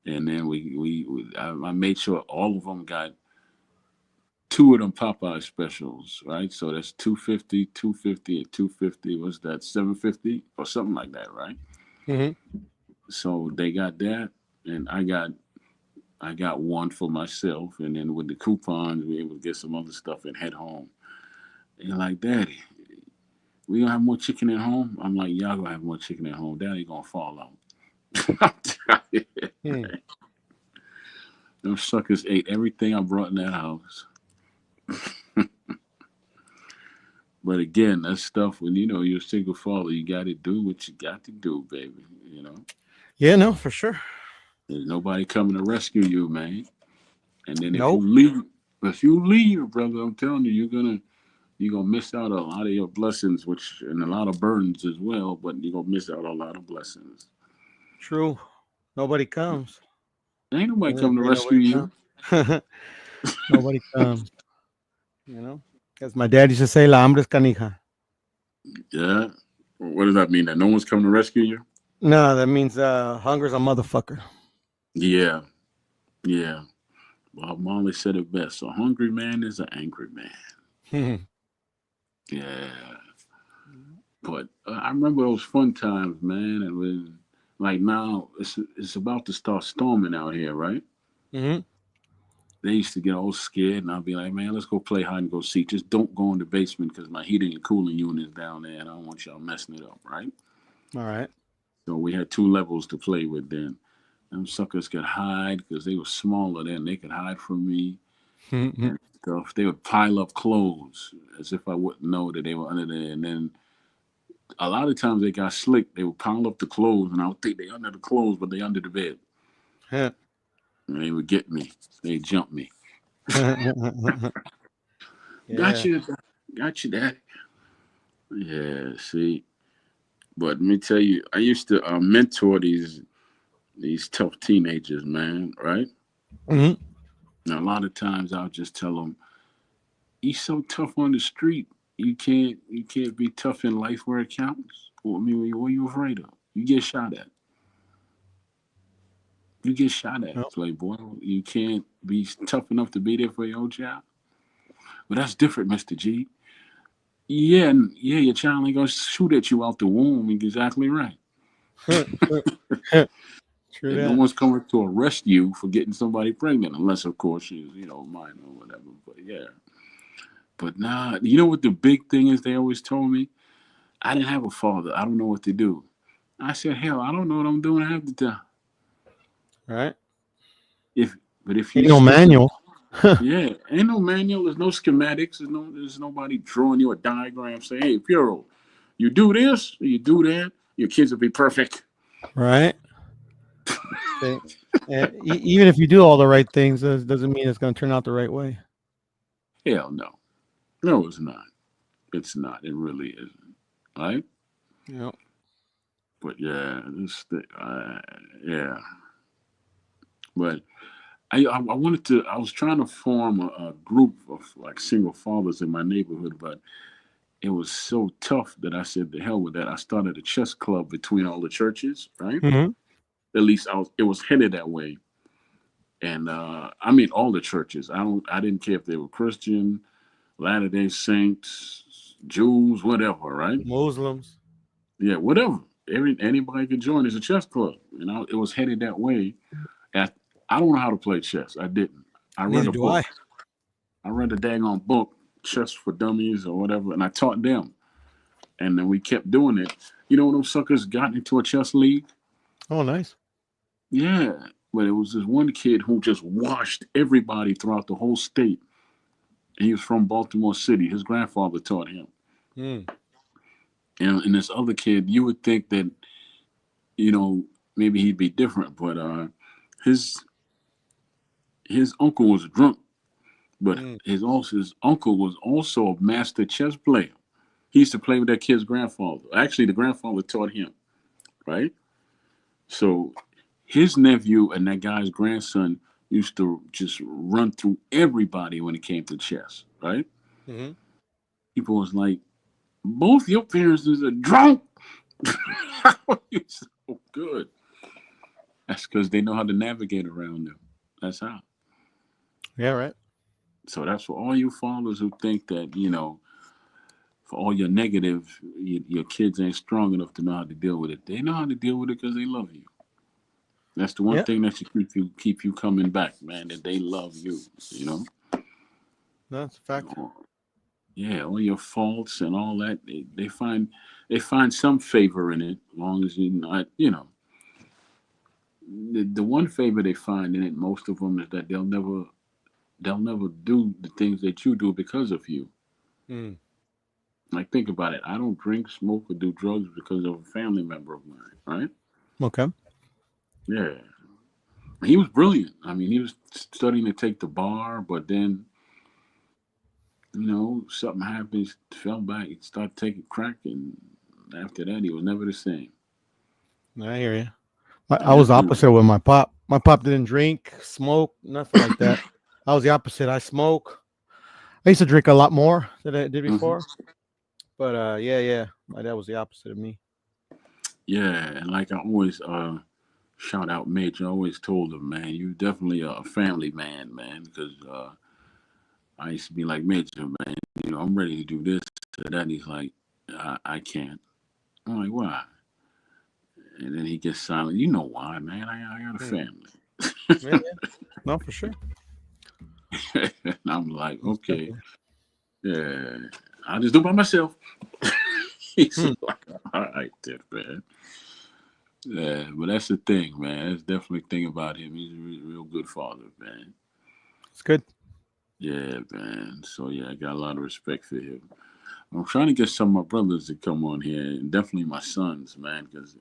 And then I made sure all of them got two of them Popeye specials, right? So that's 250, 250, and 250. What's that? 750 or something like that, right? Hmm. So they got that, and I got one for myself, and then with the coupons, we were able to get some other stuff and head home. And you're like, "Daddy, we gonna have more chicken at home?" I'm like, "Y'all gonna have more chicken at home. Daddy gonna fall out." I'm tired. Hmm. Them suckers ate everything I brought in that house. But again, that's stuff when you're a single father, you got to do what you got to do, baby. Yeah. No, for sure. There's nobody coming to rescue you, man. And then Nope. if you leave, brother, I'm telling you, you're gonna miss out on a lot of your blessings, which and a lot of burdens as well. But you're gonna miss out on a lot of blessings. True. Nobody comes. Ain't nobody Ain't coming to rescue nobody you. comes. Nobody comes. As my dad used to say, "La hambre es canija." Yeah. What does that mean? That no one's coming to rescue you? No, that means hunger's a motherfucker. Yeah, yeah. Bob Marley said it best. A hungry man is an angry man. Yeah. But I remember those fun times, man. And when, like now, it's about to start storming out here, right? Hmm. They used to get all scared, and I'd be like, man, let's go play hide and go seek. Just don't go in the basement because my heating and cooling unit is down there, and I don't want y'all messing it up, right? All right. So we had two levels to play with then. Them suckers could hide because they were smaller then. They could hide from me and stuff. They would pile up clothes as if I wouldn't know that they were under there. And then a lot of times they got slick. They would pile up the clothes, and I would think they under the clothes, but they under the bed. And they would get me. They jump me. Got Yeah. you, got you, daddy. Yeah, see. But let me tell you, I used to mentor these tough teenagers, man. Right? Hmm. Now a lot of times I'll just tell them, "You so tough on the street, you can't be tough in life where it counts. Well, I mean, what are you afraid of? You get shot at. You get shot at, Yep. playboy. You can't be tough enough to be there for your own child. But that's different, Mister G. Yeah, yeah, your child ain't gonna shoot at you out the womb. Exactly right. True And no that. one's coming to arrest you for getting somebody pregnant, unless, of course, she's mine or whatever. But yeah, but nah, you know what the big thing is? They always told me I didn't have a father. I don't know what to do. I said, hell, I don't know what I'm doing half the time. Right. If but if you Ain't no stick with, manual. yeah, ain't no manual. There's no schematics. There's nobody drawing you a diagram saying, hey, Puro, you do this, you do that, your kids will be perfect. Right. Say, even if you do all the right things, doesn't mean it's going to turn out the right way. Hell no. No, it's not. It's not. It really isn't. Right? Yep. But yeah, yeah. But I wanted to. I was trying to form a group of like single fathers in my neighborhood, but it was so tough that I said, "The hell with that." I started a chess club between all the churches. Right? Hmm. At least it was headed that way. And I mean, all the churches. I didn't care if they were Christian, Latter Day Saints, Jews, whatever. Right? Muslims. Yeah, whatever. Anybody could join as a chess club. It was headed that way. At, I don't know how to play chess. I didn't. I read Neither a do I. book. I read a daggone book, Chess for Dummies or whatever, and I taught them. And then we kept doing it. You know when those suckers got into a chess league? Oh, nice. Yeah. But it was this one kid who just washed everybody throughout the whole state. And he was from Baltimore City. His grandfather taught him. Mm. And this other kid, you would think that, you know, maybe he'd be different, but his his uncle was drunk, but Mm. his uncle was also a master chess player. He used to play with that kid's grandfather. Actually, the grandfather taught him, right? So his nephew and that guy's grandson used to just run through everybody when it came to chess, right? Hmm. People was like, both your parents is a drunk. How are you so good? That's because they know how to navigate around them. That's how. Yeah. Right. So that's for all you fathers who think that, for all your negative, your kids ain't strong enough to know how to deal with it. They know how to deal with it because they love you. That's the one Yeah. thing that should keep you coming back, man. That they love you. You know, That's a fact. yeah, all your faults and all that. They find some favor in it, as long as you not. The one favor they find in it, most of them, is that they'll never do the things that you do because of you. Mm. Like, think about it. I don't drink, smoke, or do drugs because of a family member of mine, right? Okay. Yeah. He was brilliant. I mean, he was studying to take the bar, but then, something happened, he fell back, he started taking crack, and after that, he was never the same. I hear you. I And was that's the when, opposite with my pop. My pop didn't drink, smoke, nothing like that. I was the opposite. I smoke. I used to drink a lot more than I did Mhm. before. But yeah, yeah. My dad was the opposite of me. Yeah, and like I always shout out Mitch. I always told him, man, you definitely a family man, man, because I used to be like Mitch, man, I'm ready to do this or that. And he's like, I can't. I'm like, why? And then he gets silent. You know why, man? I got a Hmm. family. Yeah, yeah. No, for sure. And I'm like, Most okay, definitely. yeah, I'll just do it by myself. He's Hmm. like, all right, then, man. Yeah, but that's the thing, man. That's definitely the thing about him. He's a real good father, man. It's good. Yeah, man. So yeah, I got a lot of respect for him. I'm trying to get some of my brothers to come on here, and definitely my sons, man. Because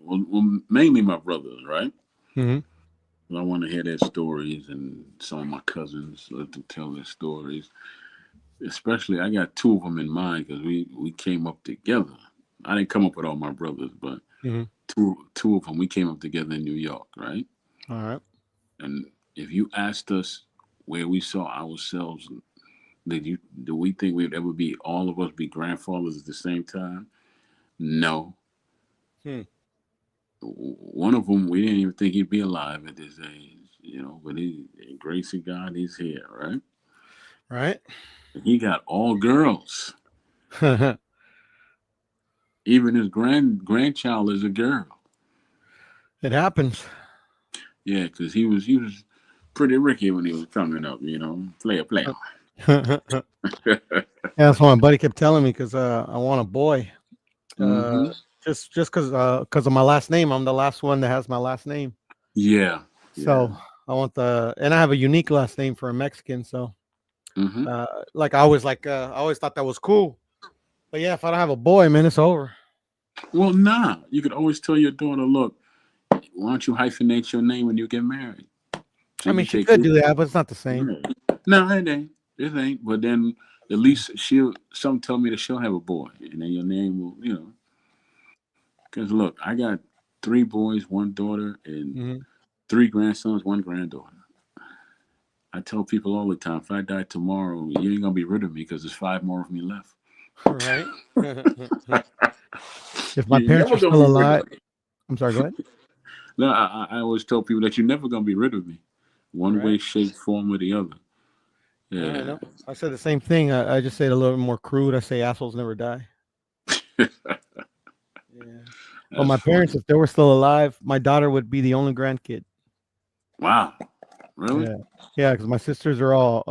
mainly my brothers, right? Hmm. 'Cause I want to hear their stories, and some of my cousins let them tell their stories. Especially, I got two of them in mind because we came up together. I didn't come up with all my brothers, but Hmm. two of them we came up together in New York, right? All right. And if you asked us where we saw ourselves, do we think we'd ever be all of us be grandfathers at the same time? No. Hmm. One of them we didn't even think he'd be alive at this age, but grace of God, he's here, right? Right. And he got all girls. Even his grandchild is a girl. It happens. Yeah, because he was pretty Ricky when he was coming up, player. Yeah, that's what my buddy kept telling me because I want a boy. Uh, Mm-hmm. just because of my last name, I'm the last one that has my last name. Yeah, yeah. So I want and I have a unique last name for a Mexican. So Mm-hmm. I always thought that was cool. But yeah, if I don't have a boy, man, it's over. Well, nah. You could always tell your daughter, look, why don't you hyphenate your name when you get married? So I you mean, can she take could it. do that, but it's not the same. Yeah. No, it ain't. It ain't. But then at least some tell me that she'll have a boy. And then your name will. Because look, I got three boys, one daughter, and Hmm. three grandsons, one granddaughter. I tell people all the time, if I die tomorrow, you ain't gonna be rid of me because there's five more of me left. Right. If my You're parents never are gonna still be rid of alive, me. I'm sorry. Go ahead. No, I always tell people that you're never gonna be rid of me, one way, Right. shape, form, or the other. I Yeah. know. I said the same thing. I just say it a little more crude. I say assholes never die. Yeah. But That's my parents, funny. if they were still alive, my daughter would be the only grandkid. Wow. Really? Yeah. Yeah, because my sisters are all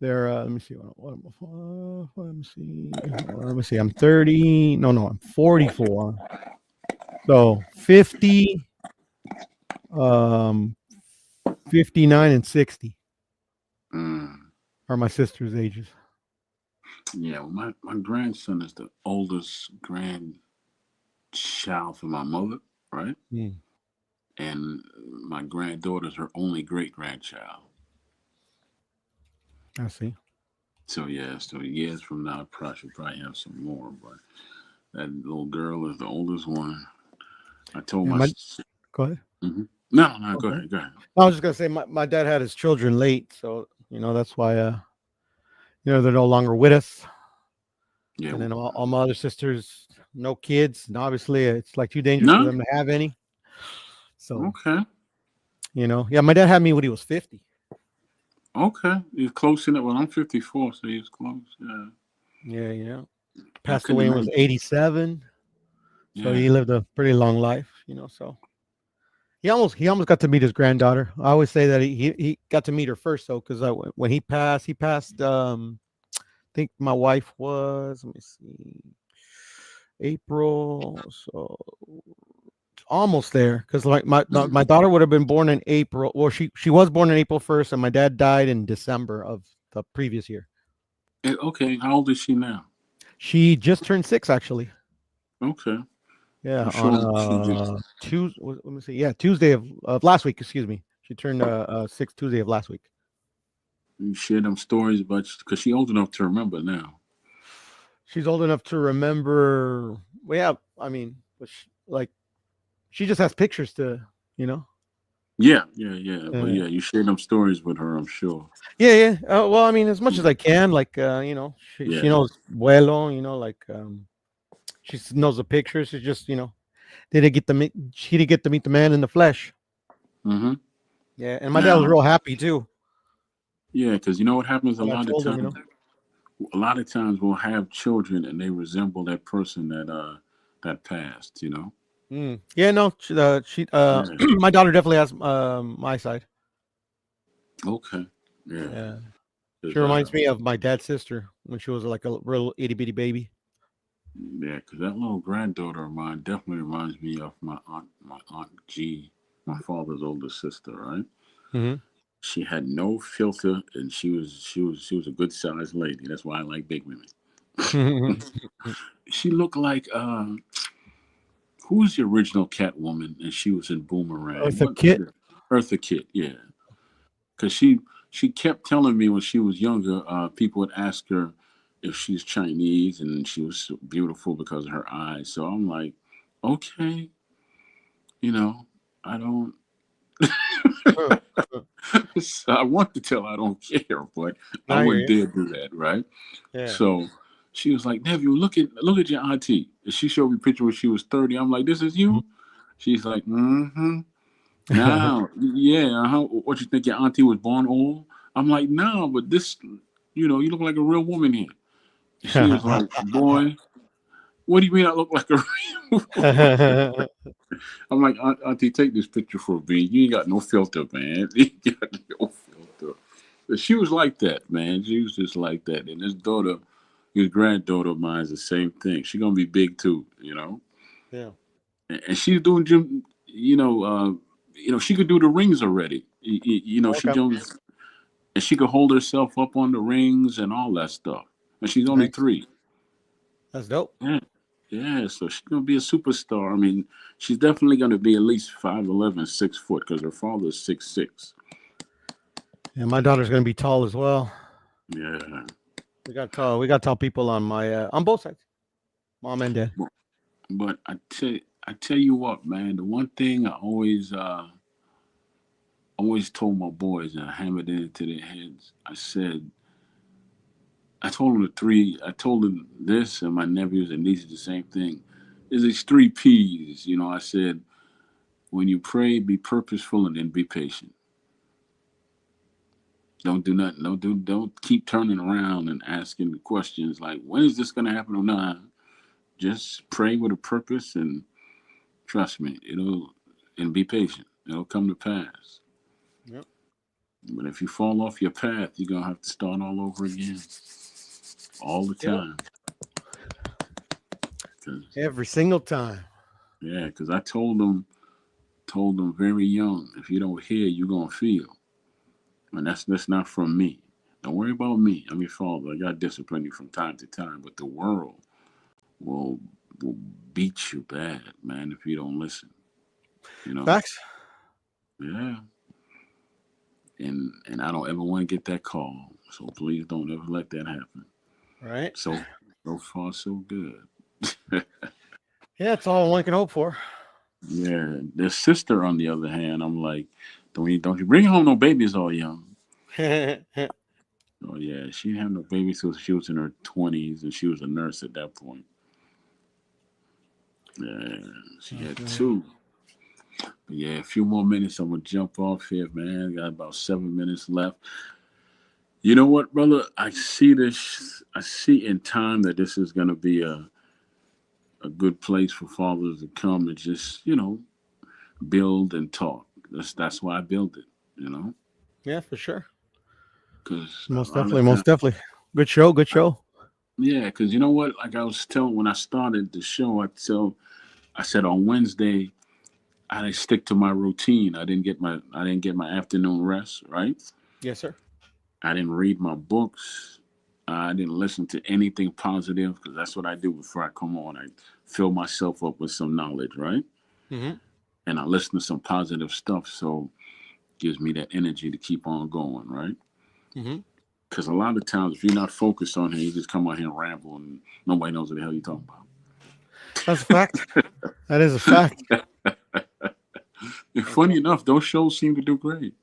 they're let me see let me see. Let me see. I'm 30. No, I'm 44. So 50, um 59 and 60 Mm. are my sisters' ages. Yeah. Well, my grandson is the oldest grandchild for my mother, right? Hmm. And my granddaughter's her only great grandchild. I see. So yeah. So years from now, I should probably have some more, but that little girl is the oldest one. I told Yeah, my. my go ahead. Mhm. No, no, go Okay. ahead, go ahead. I was just gonna say my dad had his children late, so that's why they're no longer with us. Yeah. And then all my other sisters, no kids, and obviously it's like too dangerous for No. them to have any. So Okay. yeah, my dad had me when he was 50. Okay. He's close in it. Well, I'm 54, so he's close. Yeah. Yeah, I passed couldn't away when he was imagine. 87, so Yeah. he lived a pretty long life. So he almost got to meet his granddaughter. I always say that he got to meet her first, though, because when he passed. I think my wife was, let me see, April, so almost there. Because like my Mhm. daughter would have been born in April. Well, she was born in April 1st, and my dad died in December of the previous year. Okay. How old is she now? She just turned 6, actually. Okay. Yeah, I'm on sure she just. Tuesday. Let me see. Yeah, Tuesday of last week. Excuse me. She turned 6 Tuesday of last week. You share them stories about because she old enough to remember now. She's old enough to remember. Well, yeah, I mean, but like she just has pictures to, you know. Yeah, yeah, yeah. But Uh, yeah, you share them stories with her, I'm sure. Yeah, yeah. Well, I mean, as much as I can, like, she Yeah. knows vuelo, like, She knows the pictures. She just didn't get to meet. She didn't get to meet the man in the flesh. Mm-hmm. Yeah, and my dad was Now, real happy too yeah, because you know what happens when I told him. a lot of times we'll have children and they resemble that person that passed, you know. Yeah, no, she Yeah. my daughter definitely has my side. Okay. Yeah. Yeah, she 'Cause, reminds me of my dad's sister when she was like a real itty bitty baby. yeah, because that little granddaughter of mine definitely reminds me of my aunt G, my father's older sister. Right? Hmm. She had no filter, and she was a good sized lady. That's why I like big women. She looked like who was the original Catwoman, and she was in Boomerang. Eartha What was Kitt. it? Eartha Kitt. Yeah, because she kept telling me when she was younger, people would ask her if she's Chinese, and she was so beautiful because of her eyes. So I'm like, okay, you know, I don't. Huh, huh. So I want to tell her I don't care, but I I hear wouldn't you. dare do that, right? Yeah. So she was like, nephew, look at your auntie. And she showed me a picture when she was 30. I'm like, this is you? She's like, mm-hmm. Now, yeah, what you think your auntie was born old? I'm like, no, but this, you look like a real woman here. She was like, boy, what do you mean I look like a real woman? I'm like, auntie, take this picture for me. You ain't got no filter, man. You ain't got no filter. But she was like that, man. She was just like that. And his daughter, his granddaughter of mine is the same thing. She's gonna be big too, you know. Yeah. And she's doing gym, she could do the rings already. She Okay. does, and she could hold herself up on the rings and all that stuff. And she's only Nice. 3. That's dope. Yeah, yeah. So she's gonna be a superstar. I mean, she's definitely gonna be at least 5'11", 6 foot, because her father's 6'6". And my daughter's gonna be tall as well. Yeah. We got tall. We got tall people on my on both sides, mom and dad. But I tell you what, man. The one thing I always told my boys, and I hammered it into their heads. I told them the three. I told them this, and my nephews and nieces the same thing. Is these 3 P's? I said, when you pray, be purposeful and then be patient. Don't do nothing. Don't keep turning around and asking questions like, when is this gonna happen or not? Just pray with a purpose and trust me, and be patient. It'll come to pass. Yep. But if you fall off your path, you're gonna have to start all over again, all the Yep. time. 'Cause, Every single time. yeah, because I told them very young, if you don't hear, you're gonna feel, and that's not from me. Don't worry about me. I'm your father. I got discipline you from time to time, but the world will will beat you bad, man, if you don't listen. You know, Facts. yeah. And I don't ever want to get that call. So please don't ever let that happen. Right. So so far so good. Yeah, that's all one can hope for. Yeah. Their sister, on the other hand, I'm like, don't you bring home no babies all young. Oh yeah, she didn't have no babies till she was in her 20s, and she was a nurse at that point. Yeah, she had Okay. 2. But yeah, a few more minutes. I'm gonna jump off here, man. Got about 7 minutes left. You know what, brother? I see this. I see in time that this is gonna be a good place for fathers to come and just build and talk. That's why I built it. Yeah, for sure. Because a Most lot of definitely. times, Most definitely. Good show. Good show. yeah. Because you know what? Like I was telling when I started the show, I said on Wednesday I didn't stick to my routine. I didn't get my afternoon rest. Right. Yes, sir. I didn't read my books. I didn't listen to anything positive because that's what I do before I come on. I fill myself up with some knowledge, right? Hmm. And I listen to some positive stuff, so it gives me that energy to keep on going, right? Hmm. Because a lot of times, if you're not focused on it, you just come out here and ramble, and nobody knows what the hell you're talking That's a fact. That is a fact. about. And That's funny a, enough, those shows seem to do great.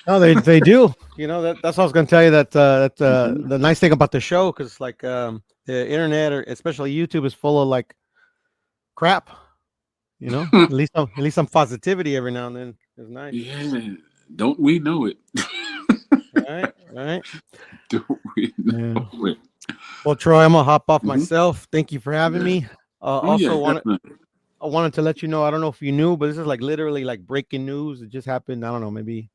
No, they do. You know that's what I was going to tell you that Mhm. the nice thing about the show because like the internet or especially YouTube is full of like crap. You know, at least some positivity every now and then is nice. Yeah, don't we know it? Right, right. Don't we Yeah. know it? Well, Troy, I'm gonna hop off Mhm. myself. Thank you for having Yeah. me. Oh yeah, Also, definitely. I wanted to let you know. I don't know if you knew, but this is like literally like breaking news. It just happened. I don't know, maybe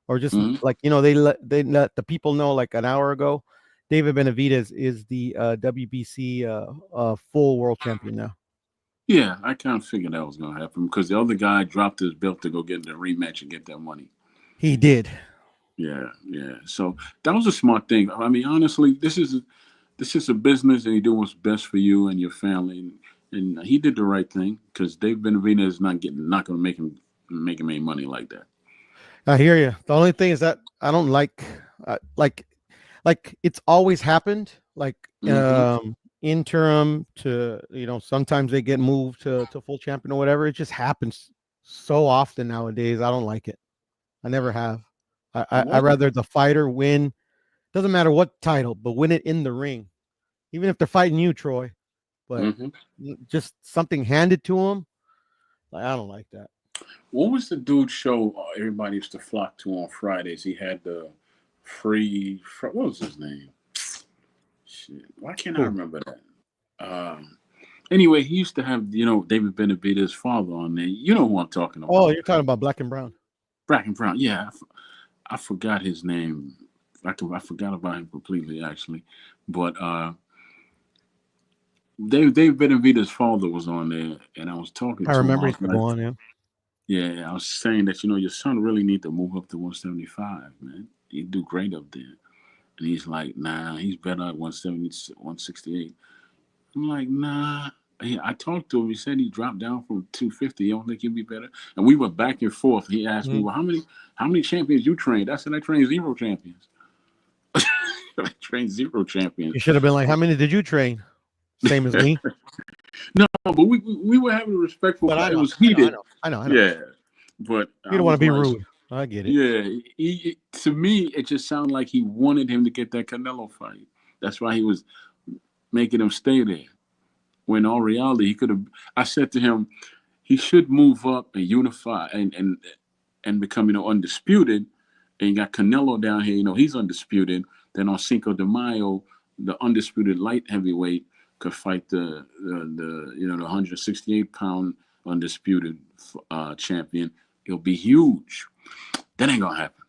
or just Mhm. like they let the people know like an hour ago. David Benavidez is the WBC full world champion now. Yeah, I kind of figured that was gonna happen because the other guy dropped his belt to go get the rematch and get that money. He did. Yeah, yeah. So that was a smart thing. I mean, honestly, this is a business, and you do what's best for you and your family. And he did the right thing because Dave Benavidez is not going to make him any money like that. I hear you. The only thing is that I don't like it's always happened. Like Hmm. interim to sometimes they get moved to full champion or whatever. It just happens so often nowadays. I don't like it. I never have. I Well, rather the fighter win. Doesn't matter what title, but win it in the ring. Even if they're fighting you, Troy. But hmm just something handed to them. Like I don't like that. what was the dude show everybody used to flock to on Fridays? He had the what was his name? Shit, why can't I Who? remember that? Anyway, he used to have David Benavidez's father on there. You know who I'm talking Oh, about? you're talking about Black and Brown. Bracken Brown. Yeah, I forgot his name. I forgot about him completely actually, but Dave Benavidez's father was on there, and I was talking I to him. I remember he was used to go like, on. Yeah. "Yeah," I was saying that your son really need to move up to 175, man. He'd do great up there. And he's like, "Nah, he's better at 170, 168." I'm like, "Nah." I talked to him. He said he dropped down from 250. You don't think he'd be better? And we were back and forth. He asked me, Mhm. "Well, how many champions you trained?" I said, "I trained zero champions. I trained zero champions." You should have been like, how many did you train? Same as me. No, but we were having a respectful. But I It know, was heated. I know. Yeah, but You I don't want to was be like, rude. I get it. yeah. To me, it just sounded like he wanted him to get that Canelo fight. That's why he was making him stay there. When in all reality, he could have. I said to him, he should move up and unify and become undisputed. And you got Canelo down here. He's undisputed. Then on Cinco de Mayo, the undisputed light heavyweight could fight the 168-pound undisputed champion. It'll be huge. That ain't gonna happen.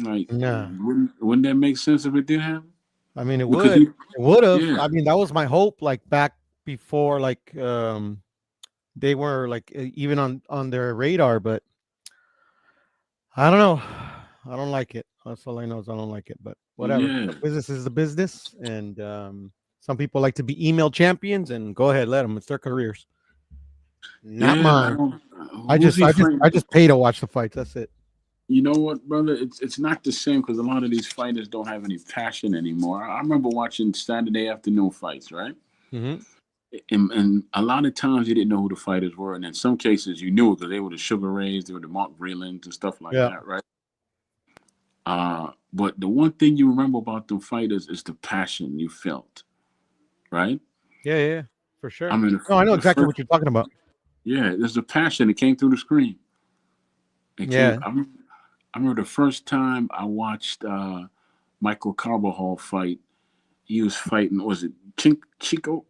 Like, Nah. wouldn't that make sense if it did happen? I mean, it Because would. It would have. yeah, I mean, that was my hope. Like back before, like they were like even on their radar. But I don't know. I don't like it. That's all I know is I don't like it. But whatever. yeah, The business is the business, and some people like to be email champions. And go ahead, let them. It's their careers, not yeah. I mine. don't. Who's he I fighting? just pay to watch the fights. That's it. You know what, brother? It's not the same because a lot of these fighters don't have any passion anymore. I remember watching Saturday afternoon fights, right? Hmm. And a lot of times you didn't know who the fighters were, and in some cases you knew it because they were the Sugar Rays, they were the Mark Brelands and stuff like Yeah. that, right? But the one thing you remember about them fighters is the passion you felt, right? Yeah. Yeah. For I sure. mean, No, I know the exactly first, what you're talking about. yeah, there's a passion that came through the screen. It came. Yeah. I remember the first time I watched Michael Carbajal fight. He was fighting. Was it Chico?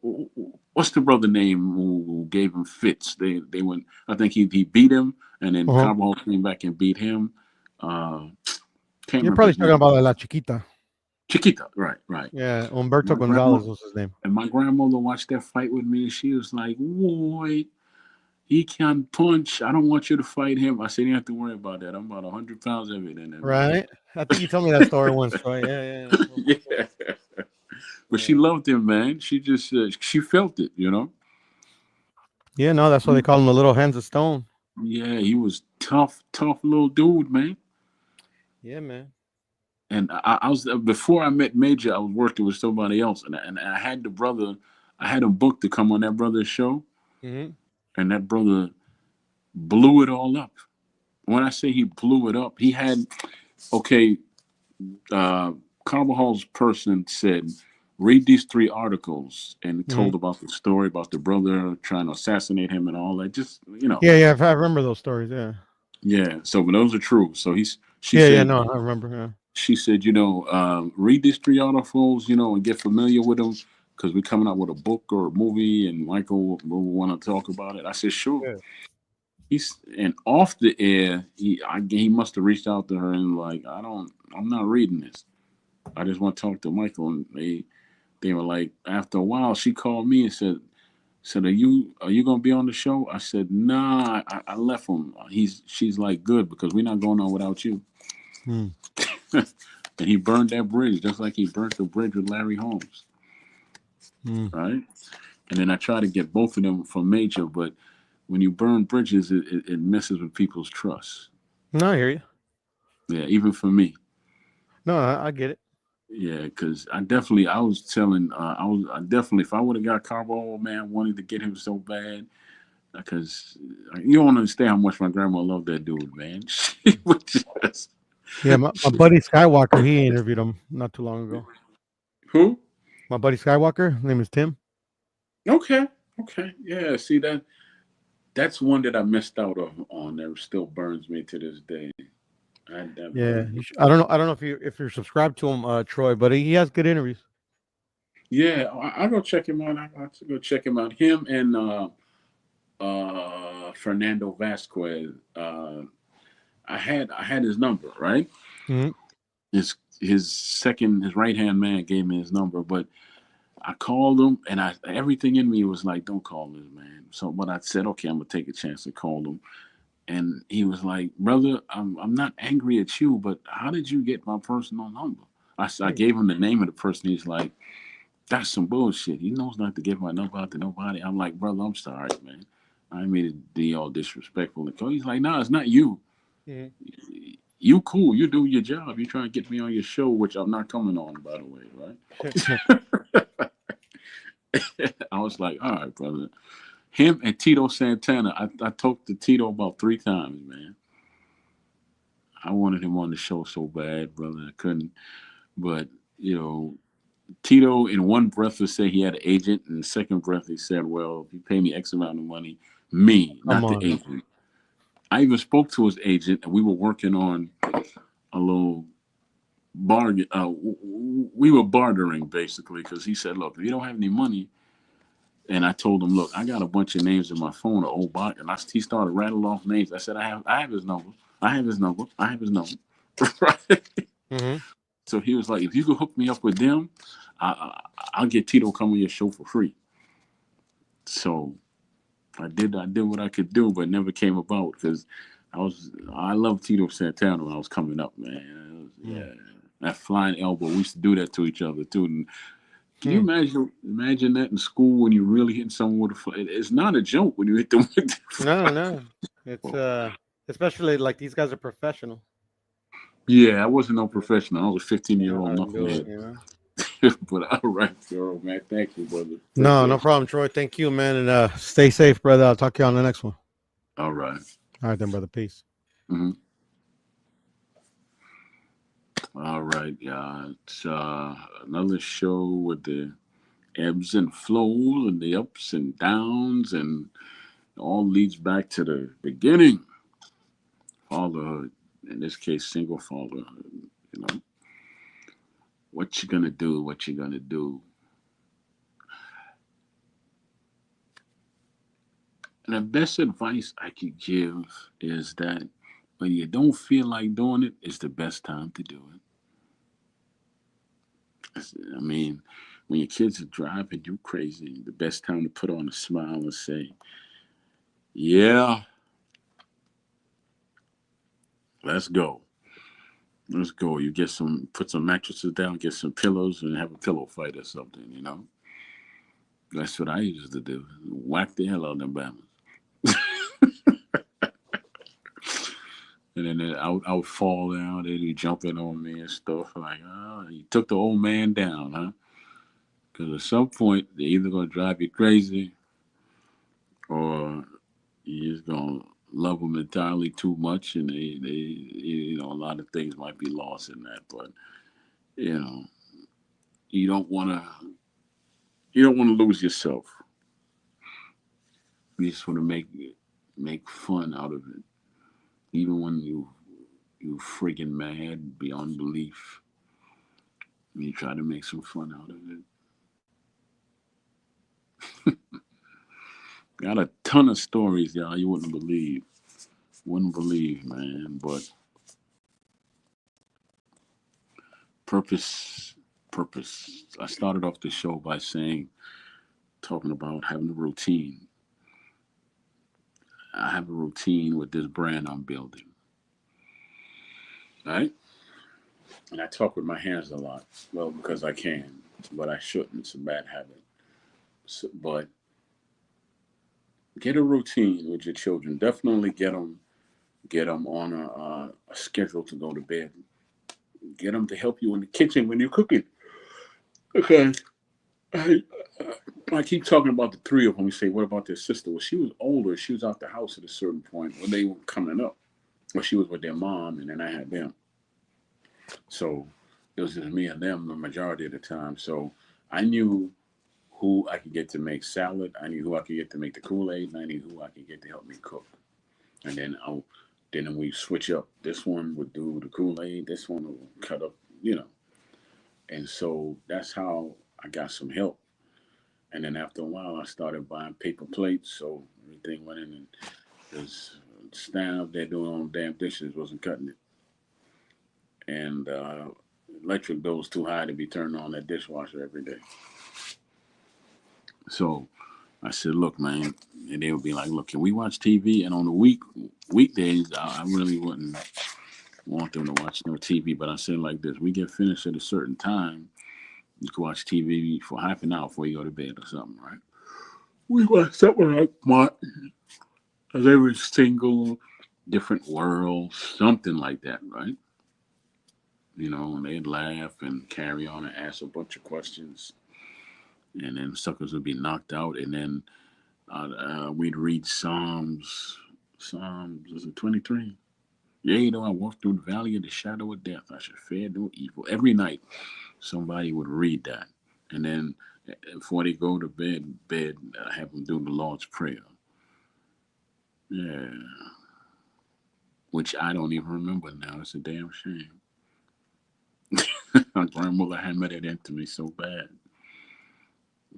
What's the brother name who gave him fits? They went. I think he beat him, and then Uh-huh. Carbajal came back and beat him. Uh, can't You're remember probably his talking name. about La Chiquita. Chiquita. Right, right. Yeah, Humberto My grandma Gonzalez was his name. and my grandmother watched that fight with me, and she was like, "Boy, he can punch. I don't want you to fight him." I said, "You don't have to worry about that. I'm about 100 pounds heavier than that man." Right? I think you told me that story once, Troy. Yeah, yeah, Yeah. But she yeah. loved him, man. She just she felt it. Yeah, no, that's why they call him the little hands of stone. Yeah, he was tough, tough little dude, man. Yeah, man. And I was before I met Major, I was working with somebody else, and I had the brother, I had him booked to come on that brother's show, Hmm. and that brother blew it all up. When I say he blew it up, he had Okay, uh, Carvajal's person said, read these three articles, and Hmm. told about the story about the brother trying to assassinate him and all that. Just Yeah, yeah, I remember those stories. Yeah, yeah. So, but those are true. So she yeah, yeah. said, No, I remember. Yeah. she said, read these three articles, and get familiar with them because we're coming out with a book or a movie, and Michael will want to talk about it. I said, sure. Yeah. He's and off the air, he must have reached out to her and like, I'm not reading this. I just want to talk to Michael, and they were like, after a while, she called me and said, are you gonna be on the show? I said, nah, I left him. She's like, good, because we're not going on without you. Hmm. And he burned that bridge just like he burnt the bridge with Larry Holmes, Hmm. right? And then I tried to get both of them from Major, but when you burn bridges, it messes with people's trust. No, I hear you. Yeah, even for me. No, I get it. Yeah, because I was telling, I definitely, if I would have got Carbo, man, I wanted to get him so bad. Because you don't understand how much my grandma loved that dude, man. She would just. Yeah, my buddy Skywalker, he interviewed him not too long ago. Who? My buddy Skywalker, his name is Tim. Okay, okay, yeah. See that's one that I missed out on. That still burns me to this day. That Yeah, burned me. I don't know if you're subscribed to him, Troy, but he has good interviews. Yeah, I'll go check him out. I'll go check him out. Him and Fernando Vasquez. I had his number, right? Hmm. His right hand man gave me his number, but I called him, and everything in me was like, "Don't call this man." So, but I said, "Okay, I'm gonna take a chance to call him." And he was like, "Brother, I'm not angry at you, but how did you get my personal number?" I gave him the name of the person. He's like, "That's some bullshit. He knows not to give my number out to nobody." I'm like, "Brother, I'm sorry, man. I made it be all disrespectful." He's like, "No, it's not you. Hmm. You cool. You do your job. You trying to get me on your show, which I'm not coming on, by the way, right?" I was like, "All right, brother." Him and Tito Santana. I talked to Tito about 3 times, man. I wanted him on the show so bad, brother. I couldn't. But, you know, Tito in one breath would say he had an agent, and the second breath he said, well, if you pay me X amount of money, me, Come not the on. agent. I even spoke to his agent, and we were working on a little bargain. We were bartering, basically, because he said, look, if you don't have any money, and I told him, look, I got a bunch of names in my phone, of old bot, and he started rattling off names. I said, I have his number. I have his number. I have his number. Right? Hmm. So he was like, if you could hook me up with them, I'll get Tito come on your show for free. So I did what I could do, but it never came about because I love Tito Santana when I was coming up, man. Yeah, that flying elbow. We used to do that to each other too. And can you Hmm. imagine that in school when you're really hitting someone with a it's not a joke when you hit them with No, the no, it's especially like these guys are professional. Yeah, I wasn't no Yeah, professional. I was a they know 15-year-old how to do it. knucklehead. You know. But all right, girl, man. Thank you, brother. No, no Appreciate you. problem, Troy. Thank you, man, and stay safe, brother. I'll talk to you on the next one. All right. All right, then, brother. Peace. Mm-hmm. All right, yeah. It's another show with the ebbs and flows and the ups and downs, and all leads back to the beginning. Fatherhood, in this case, single fatherhood. You know, what you gonna do? What you gonna do? And the best advice I could give is that when you don't feel like doing it, it's the best time to do it. I mean, when your kids are driving you crazy, the best time to put on a smile and say, "Yeah, let's go. Let's go." You put some mattresses down, get some pillows, and have a pillow fight or something. That's what I used to do. Whack the hell out of them bammers. And then I would fall down. They'd be jumping on me and stuff. Like, oh, you took the old man down, huh? Because at some point, they're either going to drive you crazy or you're just going to love them entirely too much, and a lot of things might be lost in that. But you know, you don't want to you don't want to lose yourself. You just want to make fun out of it, even when you friggin' mad beyond belief. You try to make some fun out of it. Got a ton of stories, y'all. You wouldn't believe, man. But purpose, purpose. I started off the show by talking about having a routine. I have a routine with this brand I'm building, right? And I talk with my hands a lot. Well, because I can, but I shouldn't. It's a bad habit. But get a routine with your children. Definitely get them on a schedule to go to bed. Get them to help you in the kitchen when you're cooking. Okay. I, I keep talking about the three of them. We say, what about their sister? Well, she was older. She was out the house at a certain point when they were coming up. Well, she was with their mom, and then I had them. So it was just me and them the majority of the time. So I knew who I could get to make salad. I knew who I could get to make the Kool-Aid, and I knew who I could get to help me cook. And then we switch up. This one would do the Kool-Aid. This one will cut up, you know. And so that's how I got some help. And then after a while, I started buying paper plates, so everything went in, and this stand up there doing all damn dishes wasn't cutting it. And electric bill was too high to be turning on that dishwasher every day. So I said, look, man, and they would be like, look, can we watch TV? And on the weekdays, I really wouldn't want them to watch no TV. But I said like this: we get finished at a certain time. You can watch TV for half an hour before you go to bed or something, right? We watch something like Martin, as every single different world, something like that, right? And they'd laugh and carry on and ask a bunch of questions, and then suckers would be knocked out, and then we'd read Psalms. Psalms was it 23? Yea, though I walk through the valley of the shadow of death, I should fear no evil. Every night, somebody would read that, and then before they go to bed, have them do the Lord's Prayer. Yeah, which I don't even remember now. It's a damn shame. My grandmother hammered it into me so bad.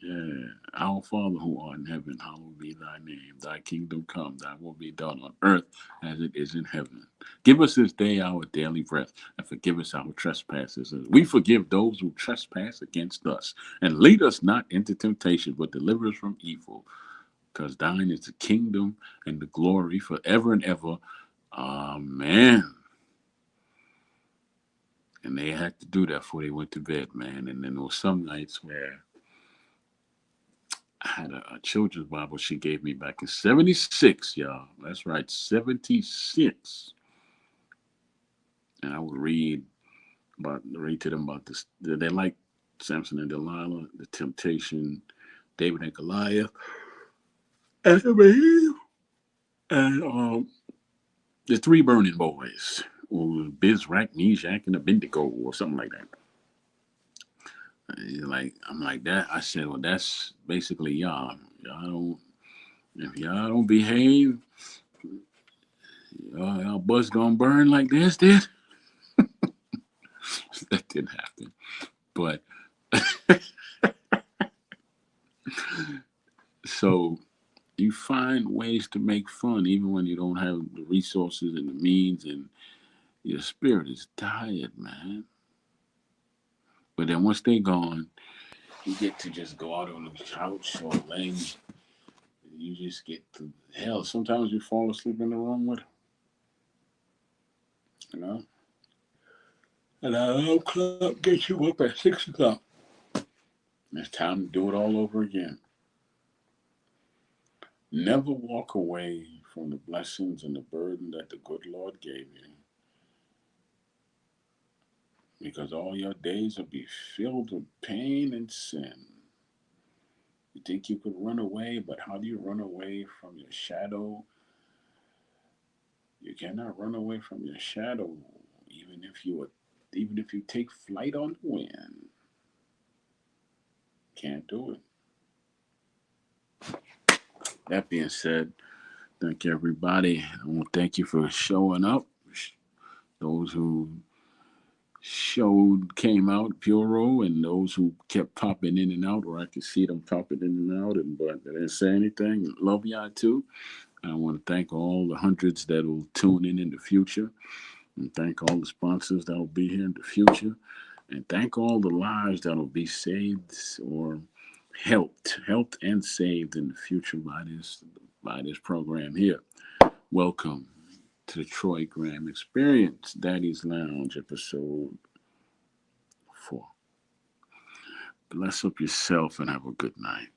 Yeah. Our Father who art in heaven, hallowed be thy name. Thy kingdom come, thy will be done on earth as it is in heaven. Give us this day our daily bread, and forgive us our trespasses. As we forgive those who trespass against us. And lead us not into temptation, but deliver us from evil. Because thine is the kingdom and the glory forever and ever. Amen. And they had to do that before they went to bed, man. And then there were some nights where I had a children's Bible she gave me back in '76, y'all. That's right, '76. And I would read to them about this. They like Samson and Delilah, the temptation, David and Goliath, Adam and Eve, and the three burning boys, or Bizrak, Meshach, and Abednego, or something like that. I'm like that. I said, well, that's basically y'all. If y'all don't behave, y'all buzz gonna burn like this did. That didn't happen. But so you find ways to make fun even when you don't have the resources and the means, and your spirit is tired, man. But then once they're gone, you get to just go out on the couch or laying. You just get to hell. Sometimes you fall asleep in the room with, you know. And that alarm clock gets you up at 6 o'clock. And it's time to do it all over again. Never walk away from the blessings and the burden that the good Lord gave you, because all your days will be filled with pain and sin. You think you could run away, but how do you run away from your shadow You cannot run away from your shadow, even if you take flight on the wind. Can't do it. That being said, thank you everybody. I want to thank you for showing up. Those who showed came out bureau and those who kept popping in and out, or I could see them popping in and out, and but they didn't say anything. Love y'all too. I want to thank all the hundreds that will tune in the future, and thank all the sponsors that will be here in the future, and thank all the lives that will be saved or helped and saved in the future by this program here. Welcome to the Troy Graham Experience, Daddy's Lounge, episode 4. Bless up yourself and have a good night.